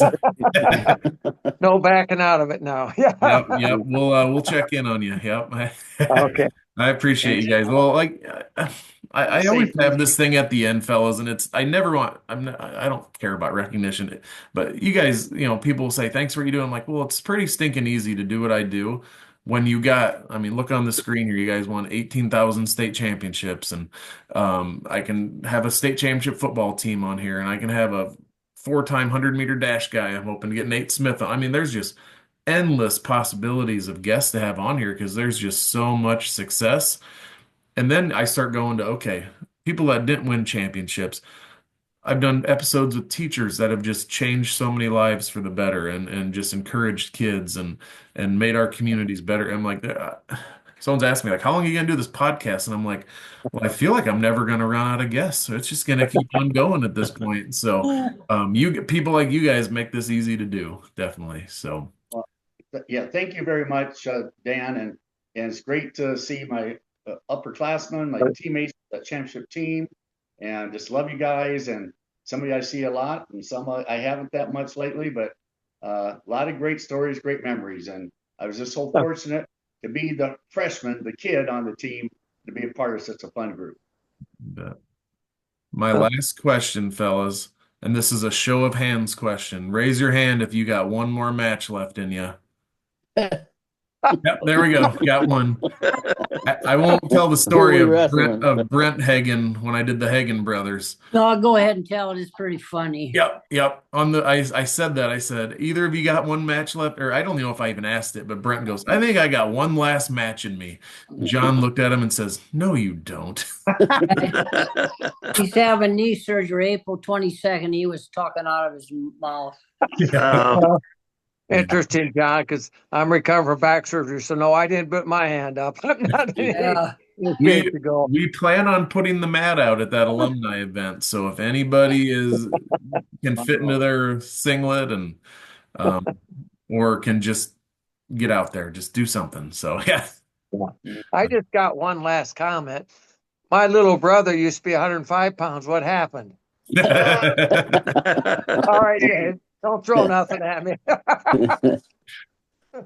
H: no backing out of it now. Yeah.
A: Yep. We'll check in on you. Yep.
H: Okay.
A: I appreciate you guys. Well, like I always have this thing at the end, fellas, and I don't care about recognition, but you guys, people say thanks for what you do. I'm like, well, it's pretty stinking easy to do what I do. When look on the screen here, you guys won 18,000 state championships, and I can have a state championship football team on here, and I can have a 4-time 100-meter dash guy. I'm hoping to get Nate Smith on. I mean, there's just endless possibilities of guests to have on here because there's just so much success. And then I start going to, okay, people that didn't win championships. I've done episodes with teachers that have just changed so many lives for the better and just encouraged kids and made our communities better. I'm like, someone's asked me, like, how long are you going to do this podcast? And I'm like, well, I feel like I'm never going to run out of guests. So it's just going to keep on going at this point. So people like you guys make this easy to do. Definitely. So.
I: Yeah, thank you very much, Dan. And it's great to see my upperclassmen, my teammates, the championship team, and just love you guys. And somebody I see a lot, and some I haven't that much lately, but a lot of great stories, great memories. And I was just so fortunate to be the freshman, the kid on the team, to be a part of such a fun group.
A: My last question, fellas, and this is a show of hands question. Raise your hand if you got one more match left in you. Yep, there we go. Got one. I won't tell the story of Brent Hagen when I did the Hagen brothers.
E: No, I'll go ahead and tell it. It's pretty funny.
A: Yep. I said that. I said, either of you got one match left, or I don't know if I even asked it, but Brent goes, I think I got one last match in me. John looked at him and says, no, you don't.
E: He's having knee surgery April 22nd. He was talking out of his mouth.
H: Interesting, John, because I'm recovering from back surgery. So no, I didn't put my hand up. I'm not
A: we plan on putting the mat out at that alumni event. So if anybody can fit into their singlet and or can just get out there, just do something. So yeah.
H: I just got one last comment. My little brother used to be 105 pounds. What happened? All right, Dave. Don't throw nothing at me.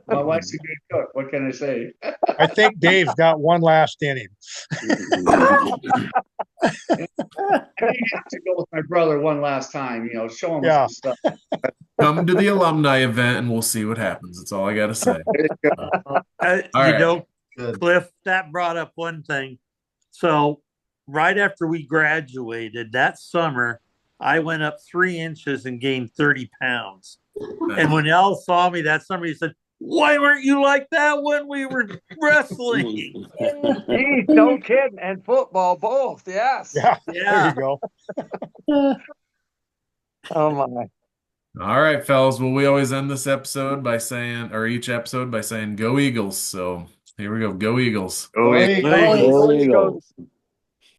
I: My wife's a good cook. What can I say?
D: I think Dave's got one last inning.
I: I have to go with my brother one last time, show him some stuff.
A: Come to the alumni event and we'll see what happens. That's all I got to say.
G: Cliff, that brought up one thing. So right after we graduated that summer, I went up 3 inches and gained 30 pounds. And when Elle saw me that summer, he said, why weren't you like that when we were wrestling?
H: No kidding. And football both. Yes.
D: Yeah. There you go.
H: Oh my.
A: All right, fellas. Well, we always end this episode by saying, or each episode by saying, go Eagles. So here we go. Go Eagles.
F: Go Eagles.
H: Go Eagles.